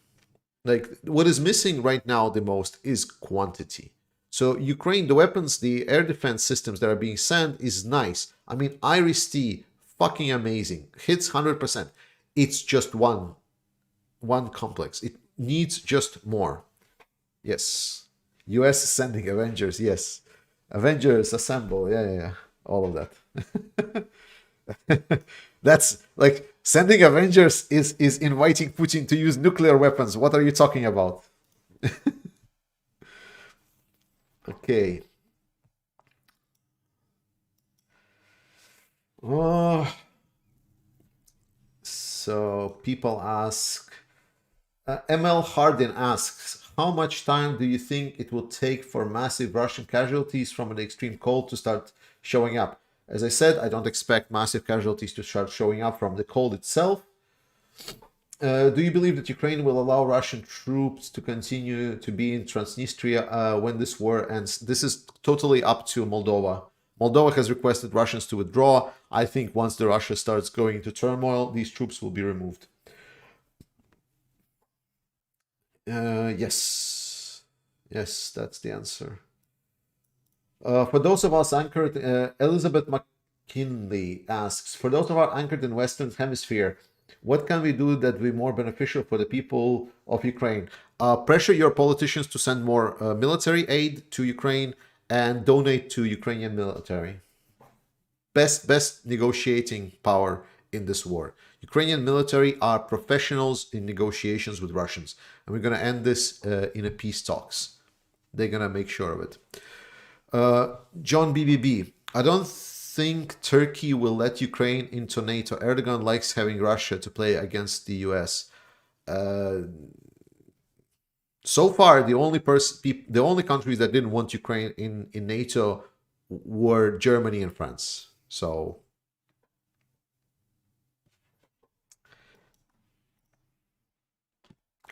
Like what is missing right now the most is quantity. So Ukraine, the weapons, the air defense systems that are being sent is nice. I mean, Iris-T, fucking amazing. Hits 100%. It's just one complex. It needs just more. Yes. US is sending Avengers, yes. Avengers assemble. Yeah, yeah, yeah. All of that. That's like sending Avengers is inviting Putin to use nuclear weapons. What are you talking about? Okay. Oh, so people ask. ML Hardin asks, how much time do you think it will take for massive Russian casualties from an extreme cold to start showing up? As I said, I don't expect massive casualties to start showing up from the cold itself. Do you believe that Ukraine will allow Russian troops to continue to be in Transnistria when this war ends? This is totally up to Moldova. Moldova has requested Russians to withdraw. I think once the Russia starts going into turmoil, these troops will be removed. Yes. Yes, that's the answer. For those of us anchored, Elizabeth McKinley asks, for those of us anchored in Western Hemisphere, what can we do that will be more beneficial for the people of Ukraine? Pressure your politicians to send more military aid to Ukraine and donate to Ukrainian military. Best negotiating power in this war. Ukrainian military are professionals in negotiations with Russians, and we're going to end this in a peace talks. They're going to make sure of it. John BBB, I don't think Turkey will let Ukraine into NATO. Erdogan likes having Russia to play against the US. So far, the only countries that didn't want Ukraine in NATO were Germany and France. So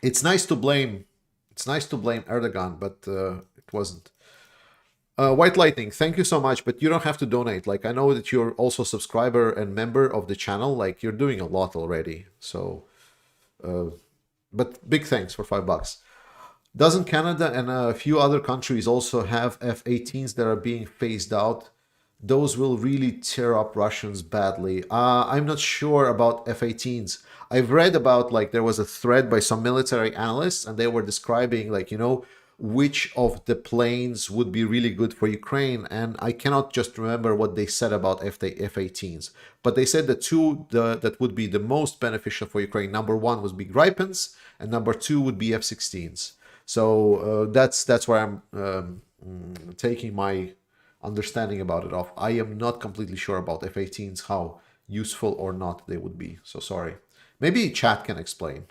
it's nice to blame Erdogan, but it wasn't. White Lightning, thank you so much, but you don't have to donate. Like, I know that you're also a subscriber and member of the channel. Like, you're doing a lot already. So, but big thanks for $5. Doesn't Canada and a few other countries also have F-18s that are being phased out? Those will really tear up Russians badly. I'm not sure about F-18s. I've read about, like, there was a thread by some military analysts, and they were describing, like, which of the planes would be really good for Ukraine. And I cannot just remember what they said about F-18s. But they said the two that would be the most beneficial for Ukraine, number one would be Gripens, and number two would be F-16s. So that's where I'm taking my understanding about it off. I am not completely sure about F-18s, how useful or not they would be. So sorry. Maybe chat can explain.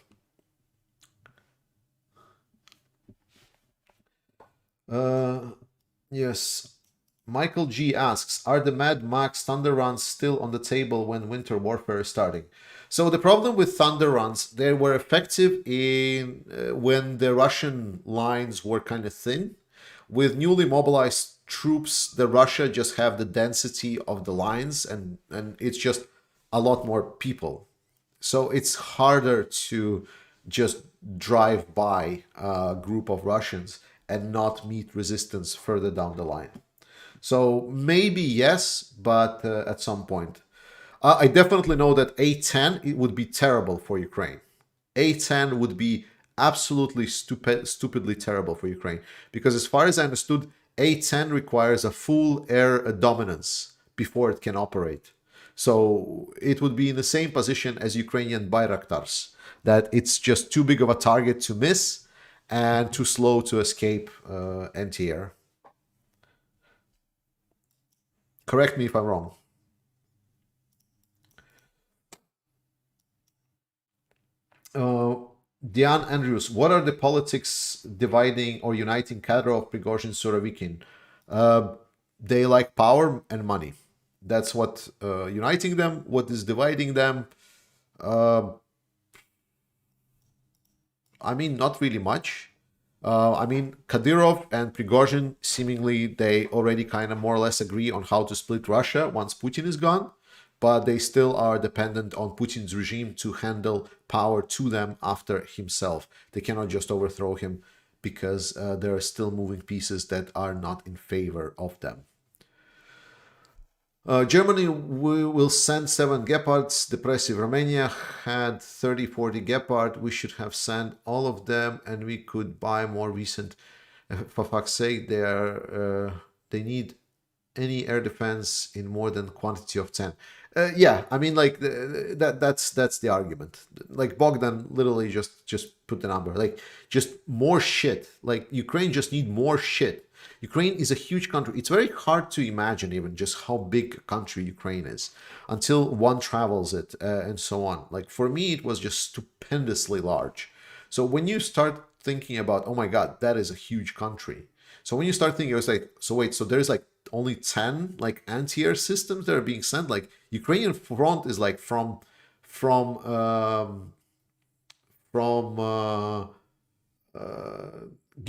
Yes. Michael G asks, are the Mad Max Thunder runs still on the table when winter warfare is starting? So the problem with Thunder runs, they were effective in when the Russian lines were kind of thin. With newly mobilized troops, the Russia just have the density of the lines, and it's just a lot more people. So it's harder to just drive by a group of Russians and not meet resistance further down the line. So maybe yes, but at some point. I definitely know that A10 it would be terrible for Ukraine. A10 would be absolutely stupidly terrible for Ukraine, because as far as I understood, A10 requires a full air dominance before it can operate. So it would be in the same position as Ukrainian Bayraktars, that it's just too big of a target to miss and too slow to escape anti-air. Correct me if I'm wrong. Diane Andrews, what are the politics dividing or uniting Kadyrov, Prigozhin, Surovikin? They like power and money. That's what uniting them. What is dividing them? I mean, not really much. I mean, Kadyrov and Prigozhin, seemingly they already kind of more or less agree on how to split Russia once Putin is gone, but they still are dependent on Putin's regime to handle power to them after himself. They cannot just overthrow him because there are still moving pieces that are not in favor of them. Germany will send 7 Gepards. Depressive Romania had 30-40 Gepard. We should have sent all of them, and we could buy more recent. For fuck's sake, they they need any air defense in more than quantity of 10. Yeah, I mean, like that's the argument. Like Bogdan literally just put the number. Like just more shit. Like Ukraine just need more shit. Ukraine is a huge country. It's very hard to imagine even just how big a country Ukraine is until one travels it and so on. Like for me, it was just stupendously large. So when you start thinking about, oh my God, that is a huge country. So when you start thinking, it was like, so wait, so there's like only 10 like anti-air systems that are being sent. Like Ukrainian front is like from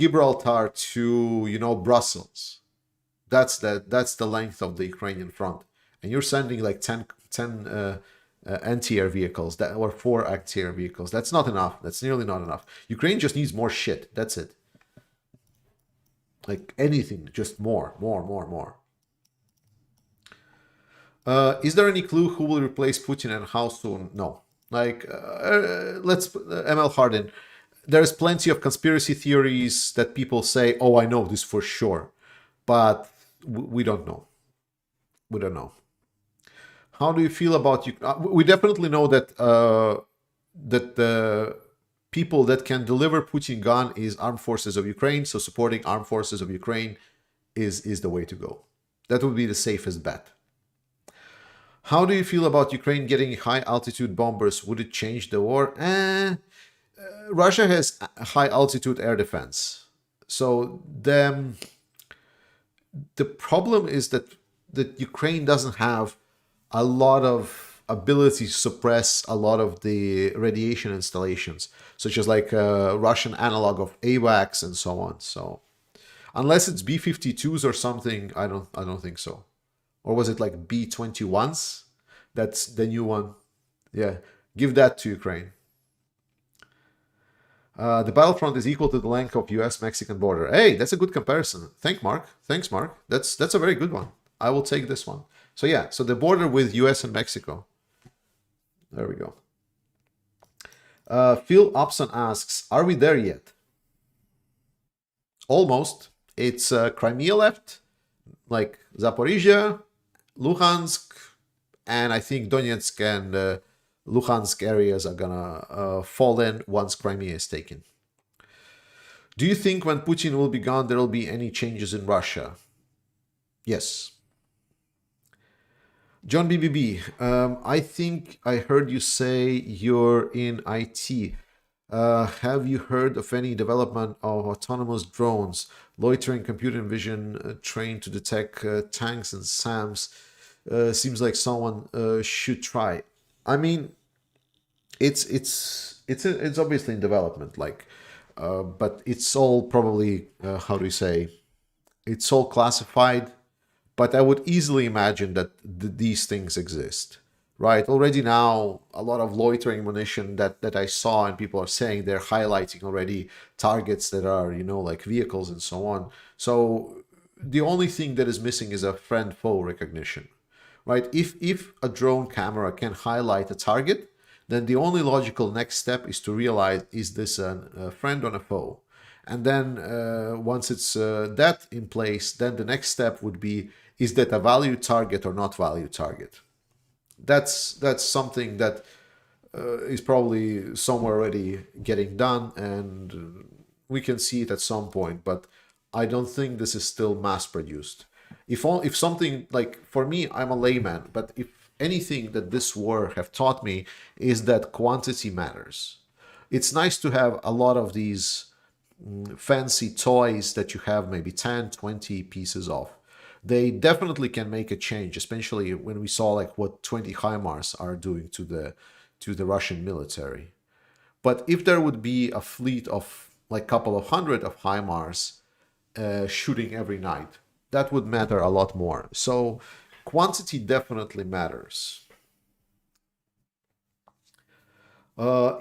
Gibraltar to Brussels. That's the length of the Ukrainian front, and you're sending like 10 anti-air vehicles that or 4 anti-air vehicles. That's not enough. That's nearly not enough. Ukraine just needs more shit. That's it. Like anything, just more. Is there any clue who will replace Putin and how soon? No. Like, let's ML Harden. There's plenty of conspiracy theories that people say, "Oh, I know this for sure," but we don't know. We don't know. How do you feel about you? We definitely know that that the people that can deliver Putin gun is armed forces of Ukraine. So supporting armed forces of Ukraine is the way to go. That would be the safest bet. How do you feel about Ukraine getting high altitude bombers? Would it change the war? Russia has high altitude air defense. So the problem is that Ukraine doesn't have a lot of ability to suppress a lot of the radiation installations, such as like a Russian analog of AWACS and so on. So unless it's B-52s or something, I don't think so. Or was it like B-21s? That's the new one. Yeah, give that to Ukraine. The battlefront is equal to the length of U.S.-Mexican border. Hey, that's a good comparison. Thanks, Mark. That's a very good one. I will take this one. So yeah, so the border with U.S. and Mexico. There we go. Phil Upson asks, are we there yet? Almost. It's Crimea left, like Zaporizhia, Luhansk, and I think Donetsk and Luhansk areas are gonna fall in once Crimea is taken. Do you think when Putin will be gone, there will be any changes in Russia? Yes. John BBB, I think I heard you say you're in IT. Have you heard of any development of autonomous drones, loitering computer vision trained to detect tanks and SAMs? Seems like someone should try. I mean, it's obviously in development, like, but it's all probably how do you say? It's all classified. But I would easily imagine that these things exist, right? Already now, a lot of loitering munition that I saw and people are saying they're highlighting already targets that are, like vehicles and so on. So the only thing that is missing is a friend-foe recognition, right? If a drone camera can highlight a target, then the only logical next step is to realize, is this a friend or a foe? And then once it's that in place, then the next step would be, is that a value target or not value target? That's something that is probably somewhere already getting done, and we can see it at some point. But I don't think this is still mass produced. If something like, for me, I'm a layman, but if anything that this war have taught me is that quantity matters. It's nice to have a lot of these fancy toys that you have maybe 10, 20 pieces of. They definitely can make a change, especially when we saw like what 20 HIMARS are doing to the Russian military. But if there would be a fleet of like a couple of hundred of HIMARS shooting every night, that would matter a lot more. So quantity definitely matters.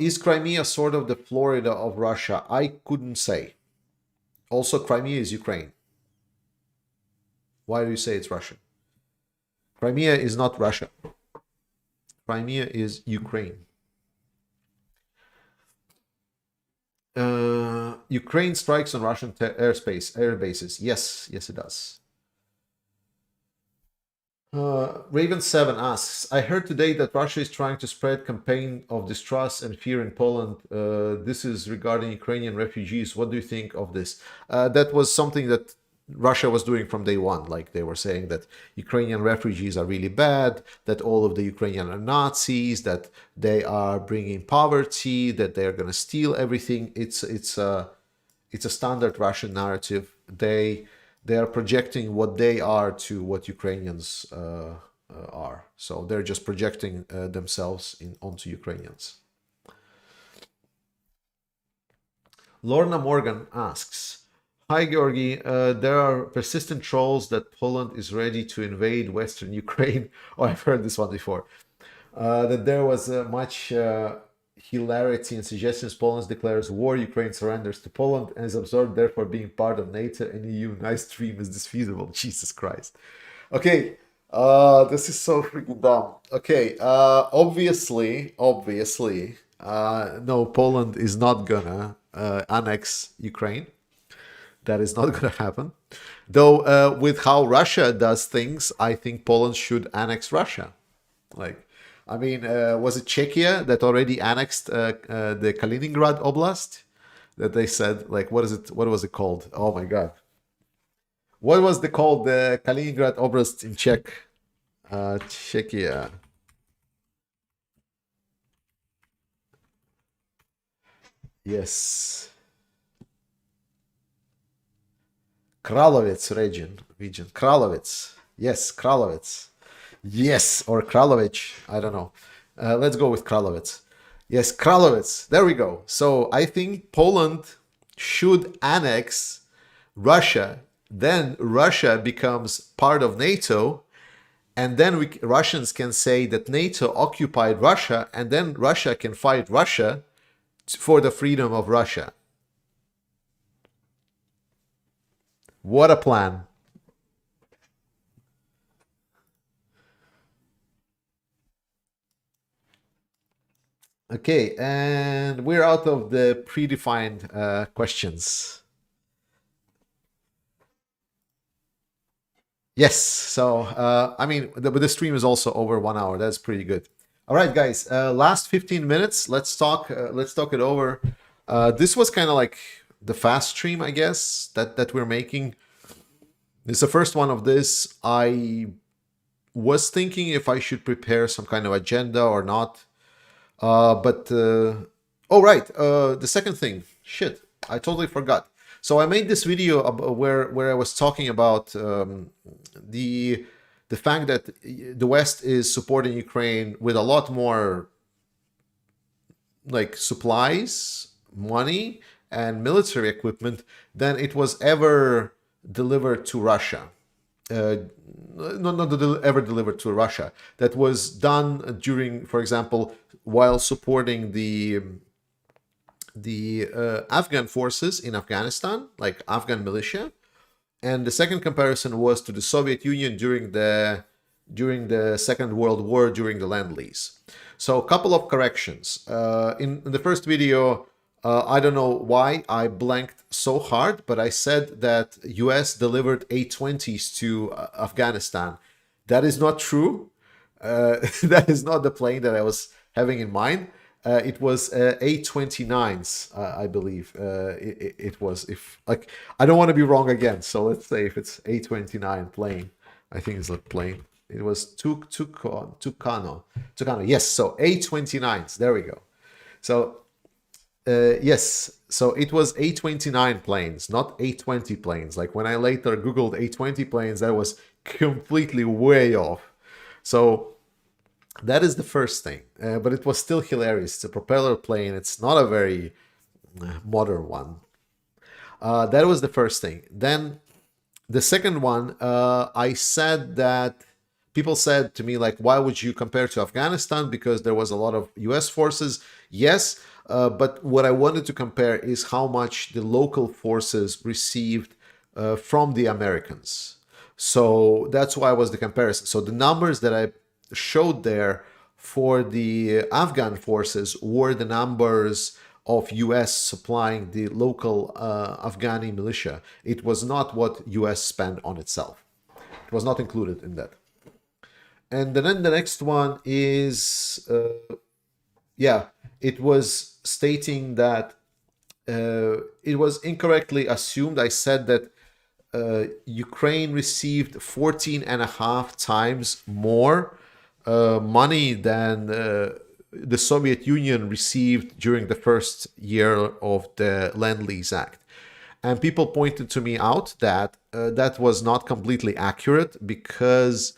Is Crimea sort of the Florida of Russia? I couldn't say. Also, Crimea is Ukraine. Why do you say it's Russian? Crimea is not Russia. Crimea is Ukraine. Ukraine strikes on Russian air bases. Yes, it does. Raven7 asks, I heard today that Russia is trying to spread campaign of distrust and fear in Poland. This is regarding Ukrainian refugees. What do you think of this? That was something that Russia was doing from day one. Like they were saying that Ukrainian refugees are really bad, that all of the Ukrainian are Nazis, that they are bringing poverty, that they are going to steal everything. It's a standard Russian narrative. They are projecting what they are to what Ukrainians are. So they're just projecting themselves onto Ukrainians. Lorna Morgan asks, hi, Georgi. There are persistent trolls that Poland is ready to invade Western Ukraine. Oh, I've heard this one before. That there was much hilarity and suggestions. Poland declares war, Ukraine surrenders to Poland and is absorbed, therefore being part of NATO and EU. Nice dream, is this feasible? Jesus Christ. Okay, this is so freaking dumb. Okay, obviously, no, Poland is not gonna annex Ukraine. That is not gonna happen. Though, with how Russia does things, I think Poland should annex Russia. Like, I mean, was it Czechia that already annexed the Kaliningrad Oblast? That they said, like, what is it? What was it called? Oh my God, what was it called? The Kaliningrad Oblast in Czech, Czechia. Yes, Kralovic region. Kralovic. Yes, Kralovic. Yes, or Kralovich. I don't know. Let's go with Kralovic. Yes, Kralovic. There we go. So I think Poland should annex Russia. Then Russia becomes part of NATO. And then Russians can say that NATO occupied Russia. And then Russia can fight Russia for the freedom of Russia. What a plan. Okay, and we're out of the predefined questions. Yes, so I mean, the stream is also over 1 hour. That's pretty good. All right, guys, last 15 minutes. Let's talk it over. This was kind of like the fast stream, I guess, that we're making. This is the first one of this. I was thinking if I should prepare some kind of agenda or not. Oh right, the second thing, shit, I totally forgot. So I made this video where I was talking about the fact that the West is supporting Ukraine with a lot more like supplies, money, and military equipment than it was ever delivered to Russia. Not ever delivered to Russia. That was done during, for example, while supporting the Afghan forces in Afghanistan, like Afghan militia. And the second comparison was to the Soviet Union during the Second World War, during the Lend-Lease. So a couple of corrections. In the first video, I don't know why I blanked so hard, but I said that US delivered A-20s to Afghanistan. That is not true. That is not the plane that I was having in mind. It was A-29s, I believe. It was, if like, I don't want to be wrong again. So let's say if it's A-29 plane, I think it's a plane. It was Tucano. Yes, so A-29s. There we go. So yes, so it was A-29 planes, not A-20 planes. Like when I later Googled A-20 planes, that was completely way off. So that is the first thing, but it was still hilarious. It's a propeller plane. It's not a very modern one. That was the first thing. Then the second one, I said that people said to me, like, why would you compare to Afghanistan? Because there was a lot of US forces. Yes, but what I wanted to compare is how much the local forces received from the Americans. So that's why was the comparison. So the numbers that I showed there for the Afghan forces were the numbers of US supplying the local Afghani militia. It was not what US spent on itself. It was not included in that. And then the next one is, yeah, it was stating that it was incorrectly assumed. I said that Ukraine received 14 and a half times more money than the Soviet Union received during the first year of the Lend-Lease Act. And people pointed to me out that that was not completely accurate, because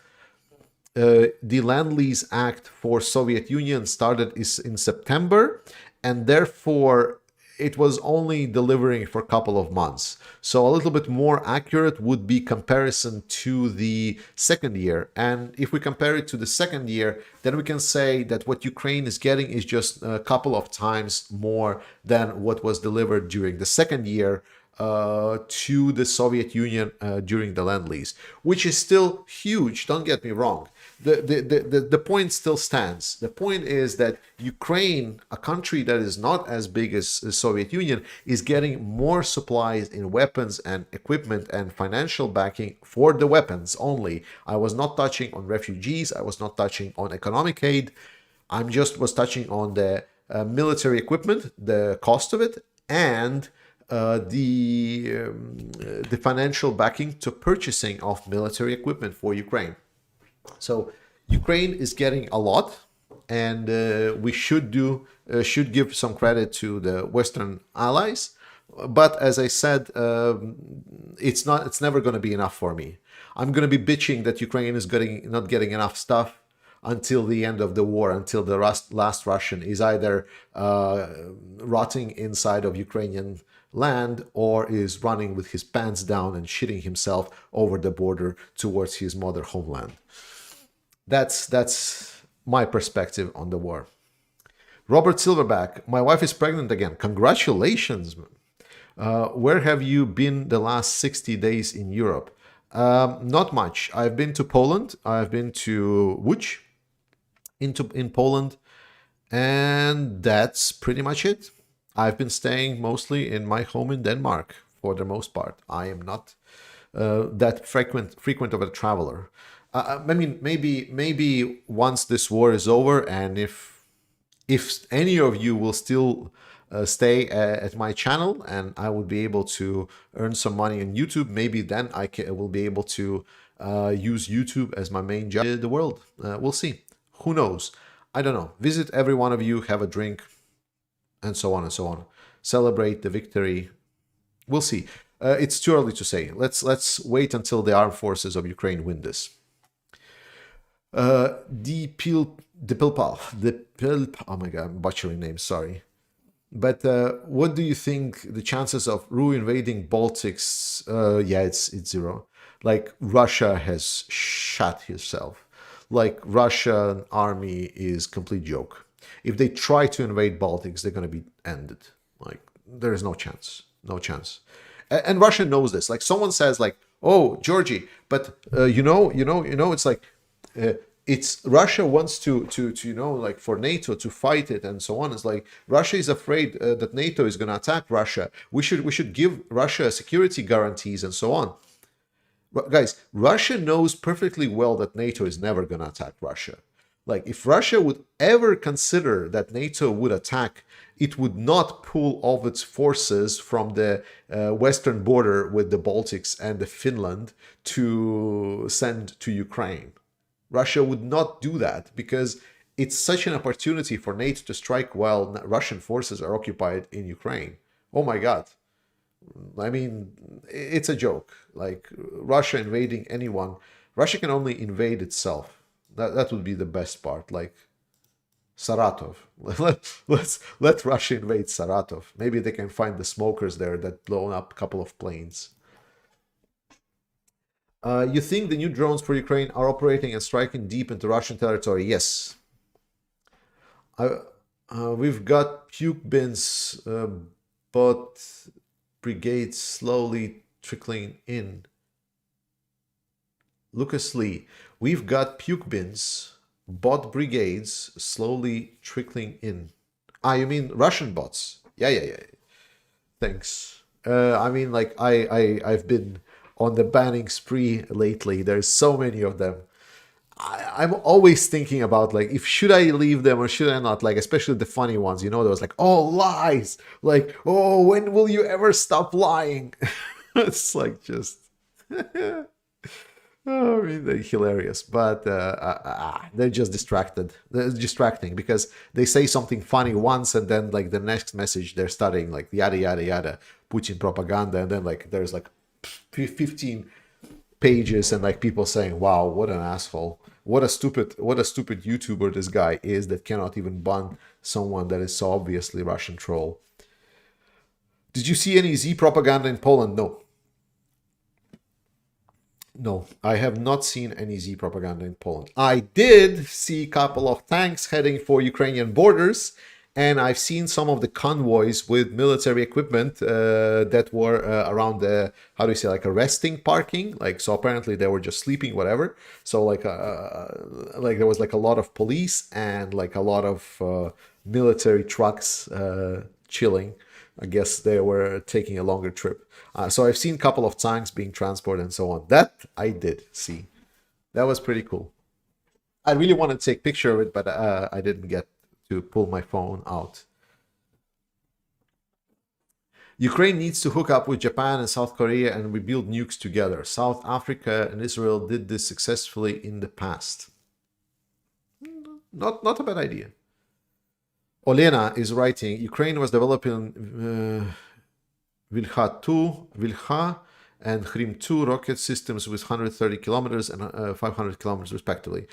the Land-Lease Act for Soviet Union started is in September, and therefore it was only delivering for a couple of months. So a little bit more accurate would be comparison to the second year. And if we compare it to the second year, then we can say that what Ukraine is getting is just a couple of times more than what was delivered during the second year to the Soviet Union during the Lend-Lease, which is still huge. Don't get me wrong. The point still stands. The point is that Ukraine, a country that is not as big as the Soviet Union, is getting more supplies in weapons and equipment and financial backing for the weapons only. I was not touching on refugees. I was not touching on economic aid. I'm just was touching on the military equipment, the cost of it, and the financial backing to purchasing of military equipment for Ukraine. So Ukraine is getting a lot, and we should give some credit to the Western allies. But as I said, it's never going to be enough for me. I'm going to be bitching that Ukraine is not getting enough stuff until the end of the war, until the last Russian is either rotting inside of Ukrainian land or is running with his pants down and shitting himself over the border towards his mother homeland. That's my perspective on the war. Robert Silverback, my wife is pregnant again. Congratulations. Where have you been the last 60 days in Europe? Not much. I've been to Poland. I've been to Łódź in Poland, and that's pretty much it. I've been staying mostly in my home in Denmark for the most part. I am not that frequent of a traveler. I mean, maybe once this war is over, and if any of you will still stay at my channel, and I will be able to earn some money on YouTube, maybe then I will be able to use YouTube as my main job in the world. We'll see. Who knows? I don't know. Visit every one of you, have a drink, and so on and so on. Celebrate the victory. We'll see. It's too early to say. Let's wait until the armed forces of Ukraine win this. Oh my god, I'm butchering names, sorry. But what do you think the chances of RU invading Baltics? Yeah, it's zero. Like, Russia has shot herself. Like, Russian army is complete joke. If they try to invade Baltics, they're going to be ended. Like, there is no chance. No chance. And Russia knows this. Like, someone says, like, oh, Georgie, but it's like, it's Russia wants to like, for NATO to fight it and so on. It's like, Russia is afraid that NATO is going to attack Russia. We should give Russia security guarantees and so on. Guys, Russia knows perfectly well that NATO is never going to attack Russia. Like, if Russia would ever consider that NATO would attack, it would not pull all of its forces from the western border with the Baltics and the Finland to send to Ukraine. Russia would not do that because it's such an opportunity for NATO to strike while Russian forces are occupied in Ukraine. Oh my God. I mean, it's a joke. Like, Russia invading anyone, Russia can only invade itself. That would be the best part. Like, Saratov. Let Russia invade Saratov. Maybe they can find the smokers there that blown up a couple of planes. You think the new drones for Ukraine are operating and striking deep into Russian territory? Yes. We've got puke bins, but brigades slowly trickling in. Lucas Lee, we've got puke bins, bot brigades slowly trickling in. You mean Russian bots? Yeah. Thanks. I mean, like, I've been on the banning spree lately. There's so many of them. I'm always thinking about like if should I leave them or should I not, like especially the funny ones, you know, there was like, oh, lies, like, oh, when will you ever stop lying? It's like just oh, I mean, they're hilarious, but they're just distracted. They're distracting because they say something funny once, and then like the next message they're studying like yada yada yada, Putin propaganda, and then like there's like 15 pages and like people saying, "Wow, what an asshole! What a stupid YouTuber this guy is that cannot even ban someone that is so obviously Russian troll." Did you see any Z propaganda in Poland? No. No, I have not seen any Z propaganda in Poland. I did see a couple of tanks heading for Ukrainian borders, and I've seen some of the convoys with military equipment that were around the, how do you say, like a resting parking. Like, so apparently they were just sleeping, whatever. So like there was like a lot of police and like a lot of military trucks chilling. I guess they were taking a longer trip. So I've seen a couple of tanks being transported and so on. That I did see. That was pretty cool. I really wanted to take a picture of it, but I didn't get to pull my phone out. Ukraine needs to hook up with Japan and South Korea and rebuild nukes together. South Africa and Israel did this successfully in the past. Not a bad idea. Olena is writing, Ukraine was developing Vilha and Krim 2 rocket systems with 130 kilometers and 500 kilometers respectively.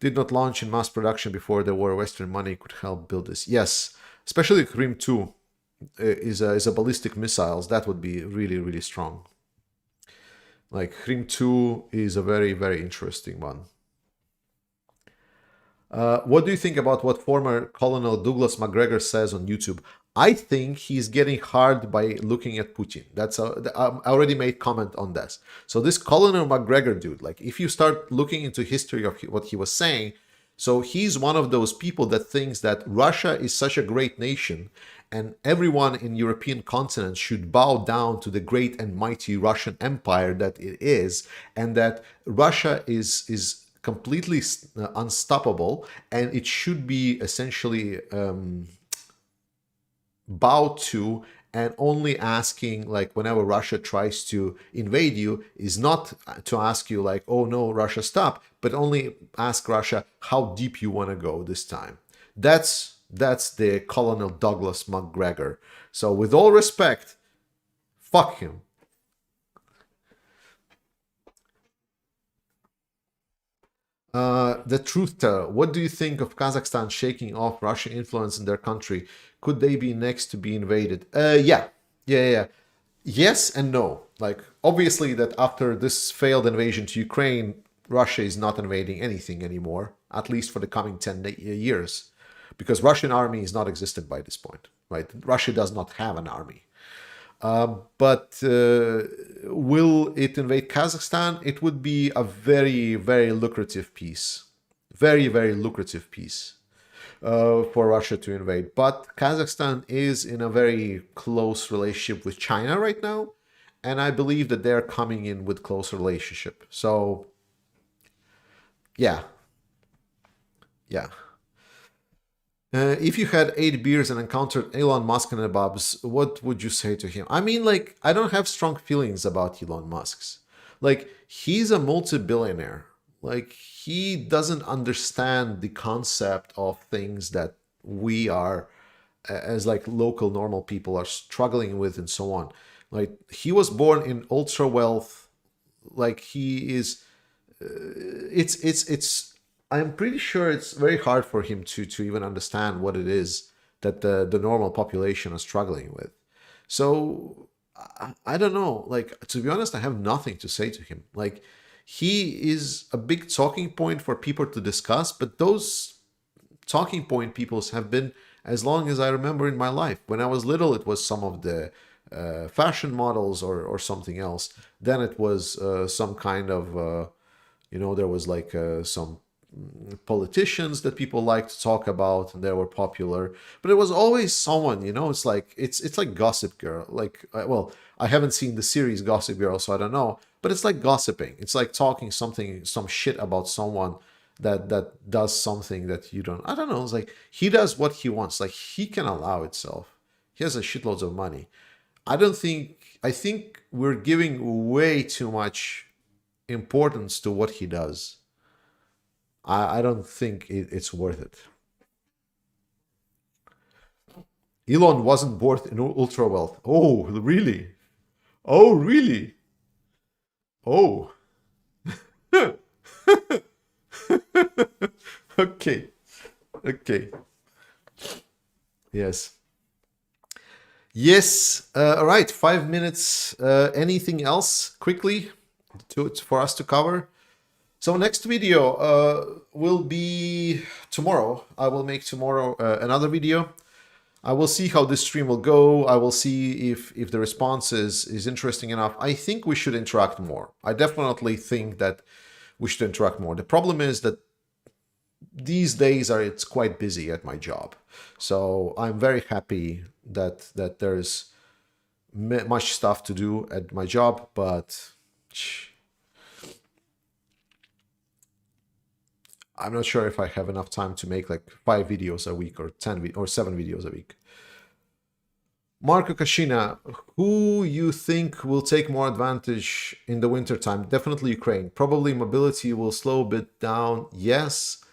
Did not launch in mass production before the war. Western money could help build this. Yes, especially Krim 2 is a ballistic missiles. That would be really, really strong. Like Krim 2 is a very, very interesting one. What do you think about what former Colonel Douglas McGregor says on YouTube? I think he's getting hard by looking at Putin. I already made comment on this. So this Colonel McGregor dude, like if you start looking into history of what he was saying, so he's one of those people that thinks that Russia is such a great nation and everyone in European continent should bow down to the great and mighty Russian Empire that it is, and that Russia is completely unstoppable, and it should be essentially bowed to, and only asking, like whenever Russia tries to invade you, is not to ask you like, oh no, Russia, stop, but only ask Russia how deep you want to go this time. That's the Colonel Douglas McGregor. So with all respect, fuck him. The truth teller, what do you think of Kazakhstan shaking off Russian influence in their country? Could they be next to be invaded? Yeah. Yes and no. Like, obviously that after this failed invasion to Ukraine, Russia is not invading anything anymore, at least for the coming 10 years, because Russian army is not existent by this point, right? Russia does not have an army. But will it invade Kazakhstan? It would be a very, very lucrative piece. Very, very lucrative piece for Russia to invade. But Kazakhstan is in a very close relationship with China right now. And I believe that they're coming in with close relationship. So, yeah. Yeah. If you had 8 beers and encountered Elon Musk and the Bobs, what would you say to him? I mean, like, I don't have strong feelings about Elon Musk's. Like, he's a multi-billionaire. Like, he doesn't understand the concept of things that we are, as like local normal people, are struggling with and so on. Like, he was born in ultra wealth. Like, he is. It's I'm pretty sure it's very hard for him to even understand what it is that the normal population is struggling with. So I don't know. Like, to be honest, I have nothing to say to him. Like, he is a big talking point for people to discuss, but those talking point peoples have been as long as I remember in my life. When I was little, it was some of the fashion models or something else. Then it was some kind of, there was like some politicians that people like to talk about and they were popular, but it was always someone, it's like it's like Gossip Girl. Like, well, I haven't seen the series Gossip Girl, so I don't know, but it's like gossiping. It's like talking some shit about someone that does something that you don't. I don't know. It's like he does what he wants. Like he can allow itself. He has a shitloads of money. I think we're giving way too much importance to what he does. I don't think it's worth it. Elon wasn't born in ultra wealth. Oh, really? Oh, really? Oh, okay. Okay. Yes. Yes. All right. 5 minutes. Anything else quickly for us to cover? So next video will be tomorrow. I will make tomorrow another video. I will see how this stream will go. I will see if the response is interesting enough. I think we should interact more. I definitely think that we should interact more. The problem is that these days it's quite busy at my job. So I'm very happy that there's much stuff to do at my job, but I'm not sure if I have enough time to make like 5 videos a week or 10 or 7 videos a week. Marco Kashina, who you think will take more advantage in the wintertime? Definitely Ukraine. Probably mobility will slow a bit down. Yes.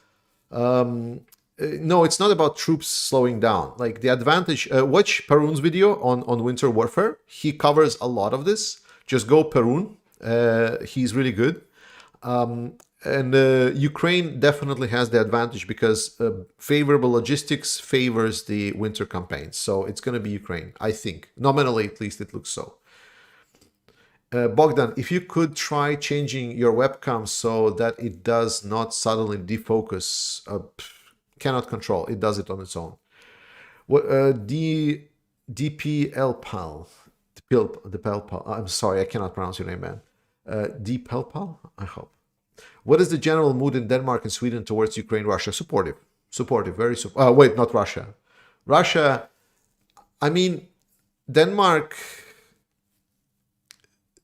No, it's not about troops slowing down. Like the advantage, watch Perun's video on winter warfare. He covers a lot of this. Just go Perun. He's really good. And Ukraine definitely has the advantage because favorable logistics favors the winter campaign. So it's going to be Ukraine, I think. Nominally, at least, it looks so. Bogdan, if you could try changing your webcam so that it does not suddenly defocus, cannot control. It does it on its own. What DPLPAL, the Pelpal. I'm sorry, I cannot pronounce your name, man. DPLPAL, I hope. What is the general mood in Denmark and Sweden towards Ukraine, Russia? Supportive, very supportive. Wait, not Russia. Russia. I mean, Denmark.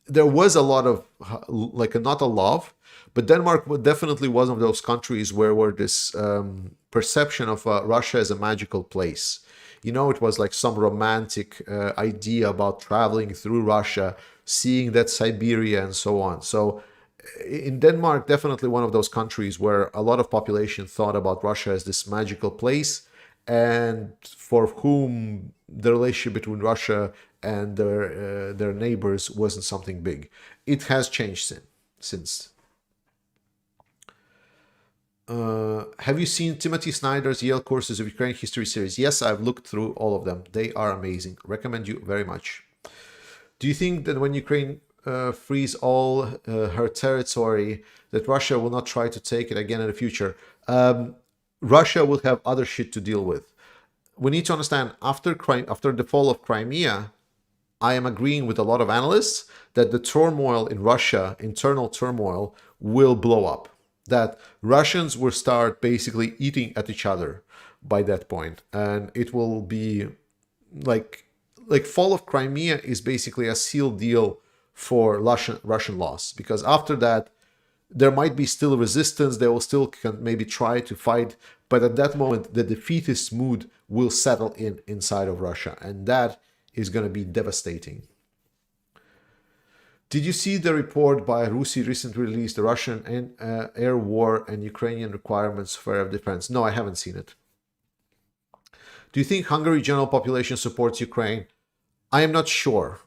There was a lot of not a love, but Denmark was definitely one of those countries where this perception of Russia as a magical place. You know, it was like some romantic idea about traveling through Russia, seeing that Siberia and so on. So in Denmark, definitely one of those countries where a lot of population thought about Russia as this magical place, and for whom the relationship between Russia and their neighbors wasn't something big. It has changed since. Have you seen Timothy Snyder's Yale Courses of Ukraine History series? Yes, I've looked through all of them. They are amazing. Recommend you very much. Do you think that when Ukraine frees all her territory, that Russia will not try to take it again in the future? Russia will have other shit to deal with. We need to understand, after the fall of Crimea, I am agreeing with a lot of analysts that the turmoil in Russia, internal turmoil, will blow up. That Russians will start basically eating at each other by that point, and it will be like fall of Crimea is basically a sealed deal for Russian loss, because after that there might be still resistance. They will still maybe try to fight, but at that moment the defeatist mood will settle inside of Russia, and that is going to be devastating. Did you see the report by Rusi recently released, the Russian air war and Ukrainian requirements for air defense? No, I haven't seen it. Do you think Hungary general population supports Ukraine? I am not sure,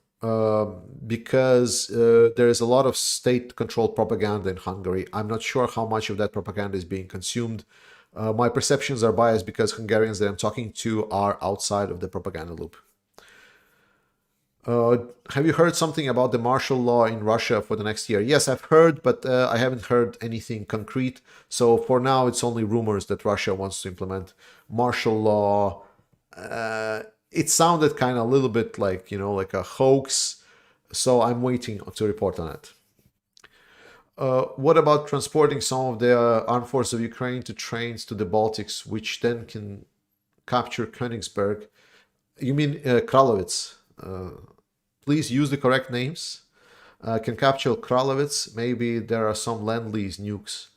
because there is a lot of state-controlled propaganda in Hungary. I'm not sure how much of that propaganda is being consumed. My perceptions are biased because Hungarians that I'm talking to are outside of the propaganda loop. Have you heard something about the martial law in Russia for the next year? Yes, I've heard, but I haven't heard anything concrete. So for now, it's only rumors that Russia wants to implement martial law. It sounded kind of a little bit like, like a hoax. So I'm waiting to report on it. What about transporting some of the armed forces of Ukraine to trains to the Baltics, which then can capture Königsberg? You mean Kralowitz? Please use the correct names. Can capture Kralowitz. Maybe there are some Lend-Lease nukes.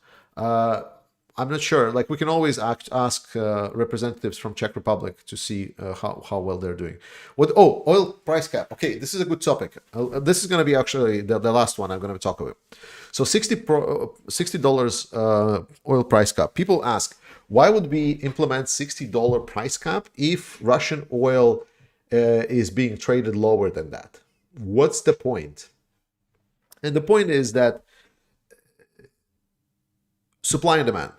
I'm not sure. Like, we can always ask representatives from Czech Republic to see how well they're doing. Oil price cap. Okay, this is a good topic. This is going to be actually the last one I'm going to talk about. So $60 oil price cap. People ask, why would we implement $60 price cap if Russian oil is being traded lower than that? What's the point? And the point is that supply and demand.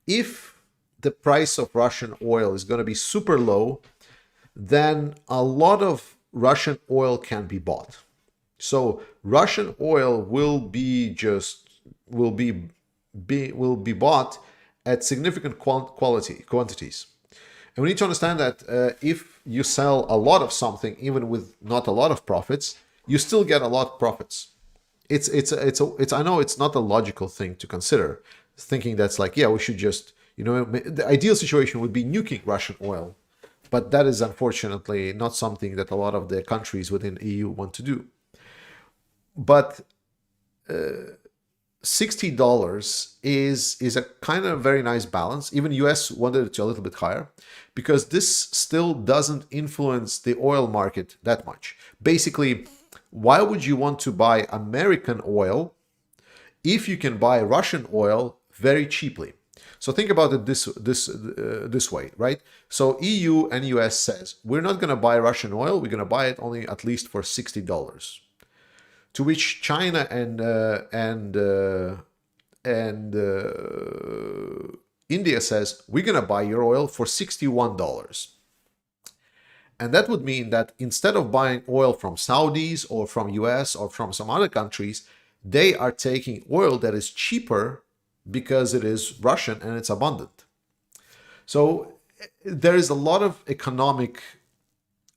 If the price of Russian oil is going to be super low, then a lot of Russian oil can be bought. So Russian oil will be bought at significant quantities. And we need to understand that if you sell a lot of something, even with not a lot of profits, you still get a lot of profits. I know it's not a logical thing to consider, thinking that's like, yeah, we should just, the ideal situation would be nuking Russian oil. But that is unfortunately not something that a lot of the countries within EU want to do. But $60 is a kind of very nice balance. Even US wanted it to a little bit higher, because this still doesn't influence the oil market that much. Basically, why would you want to buy American oil if you can buy Russian oil very cheaply? So think about it this way, right? So EU and US says, we're not going to buy Russian oil. We're going to buy it only at least for $60. To which China and India says, we're going to buy your oil for $61. And that would mean that instead of buying oil from Saudis or from US or from some other countries, they are taking oil that is cheaper because it is Russian and it's abundant. So there is a lot of economic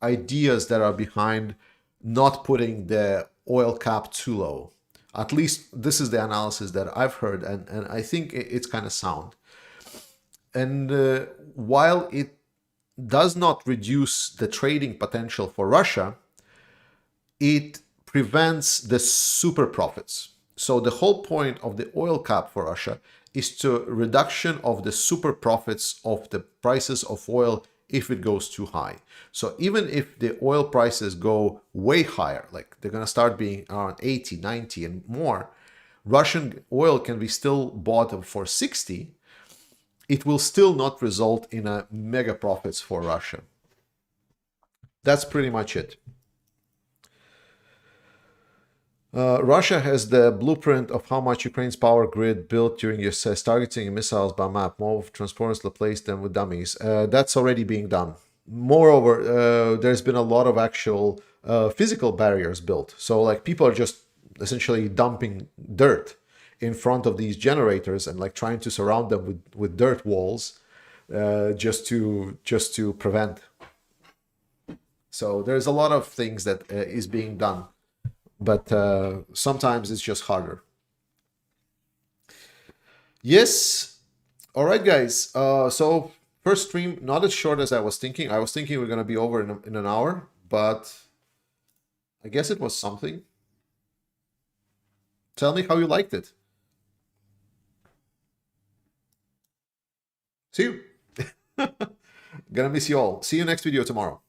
ideas that are behind not putting the oil cap too low. At least this is the analysis that I've heard, and I think it's kind of sound. And while it does not reduce the trading potential for Russia, it prevents the super profits. So the whole point of the oil cap for Russia is to reduction of the super profits of the prices of oil if it goes too high. So even if the oil prices go way higher, like they're going to start being around 80, 90 and more, Russian oil can be still bought for 60. It will still not result in a mega profits for Russia. That's pretty much it. Russia has the blueprint of how much Ukraine's power grid built during USS targeting missiles by map. More transponders replace them with dummies. That's already being done. Moreover, there's been a lot of actual physical barriers built. So like people are just essentially dumping dirt in front of these generators and like trying to surround them with dirt walls just to prevent. So there's a lot of things that is being done. But sometimes it's just harder. Yes. All right, guys. So first stream, not as short as I was thinking. I was thinking we're going to be over in an hour, but I guess it was something. Tell me how you liked it. See you. Gonna miss you all. See you next video tomorrow.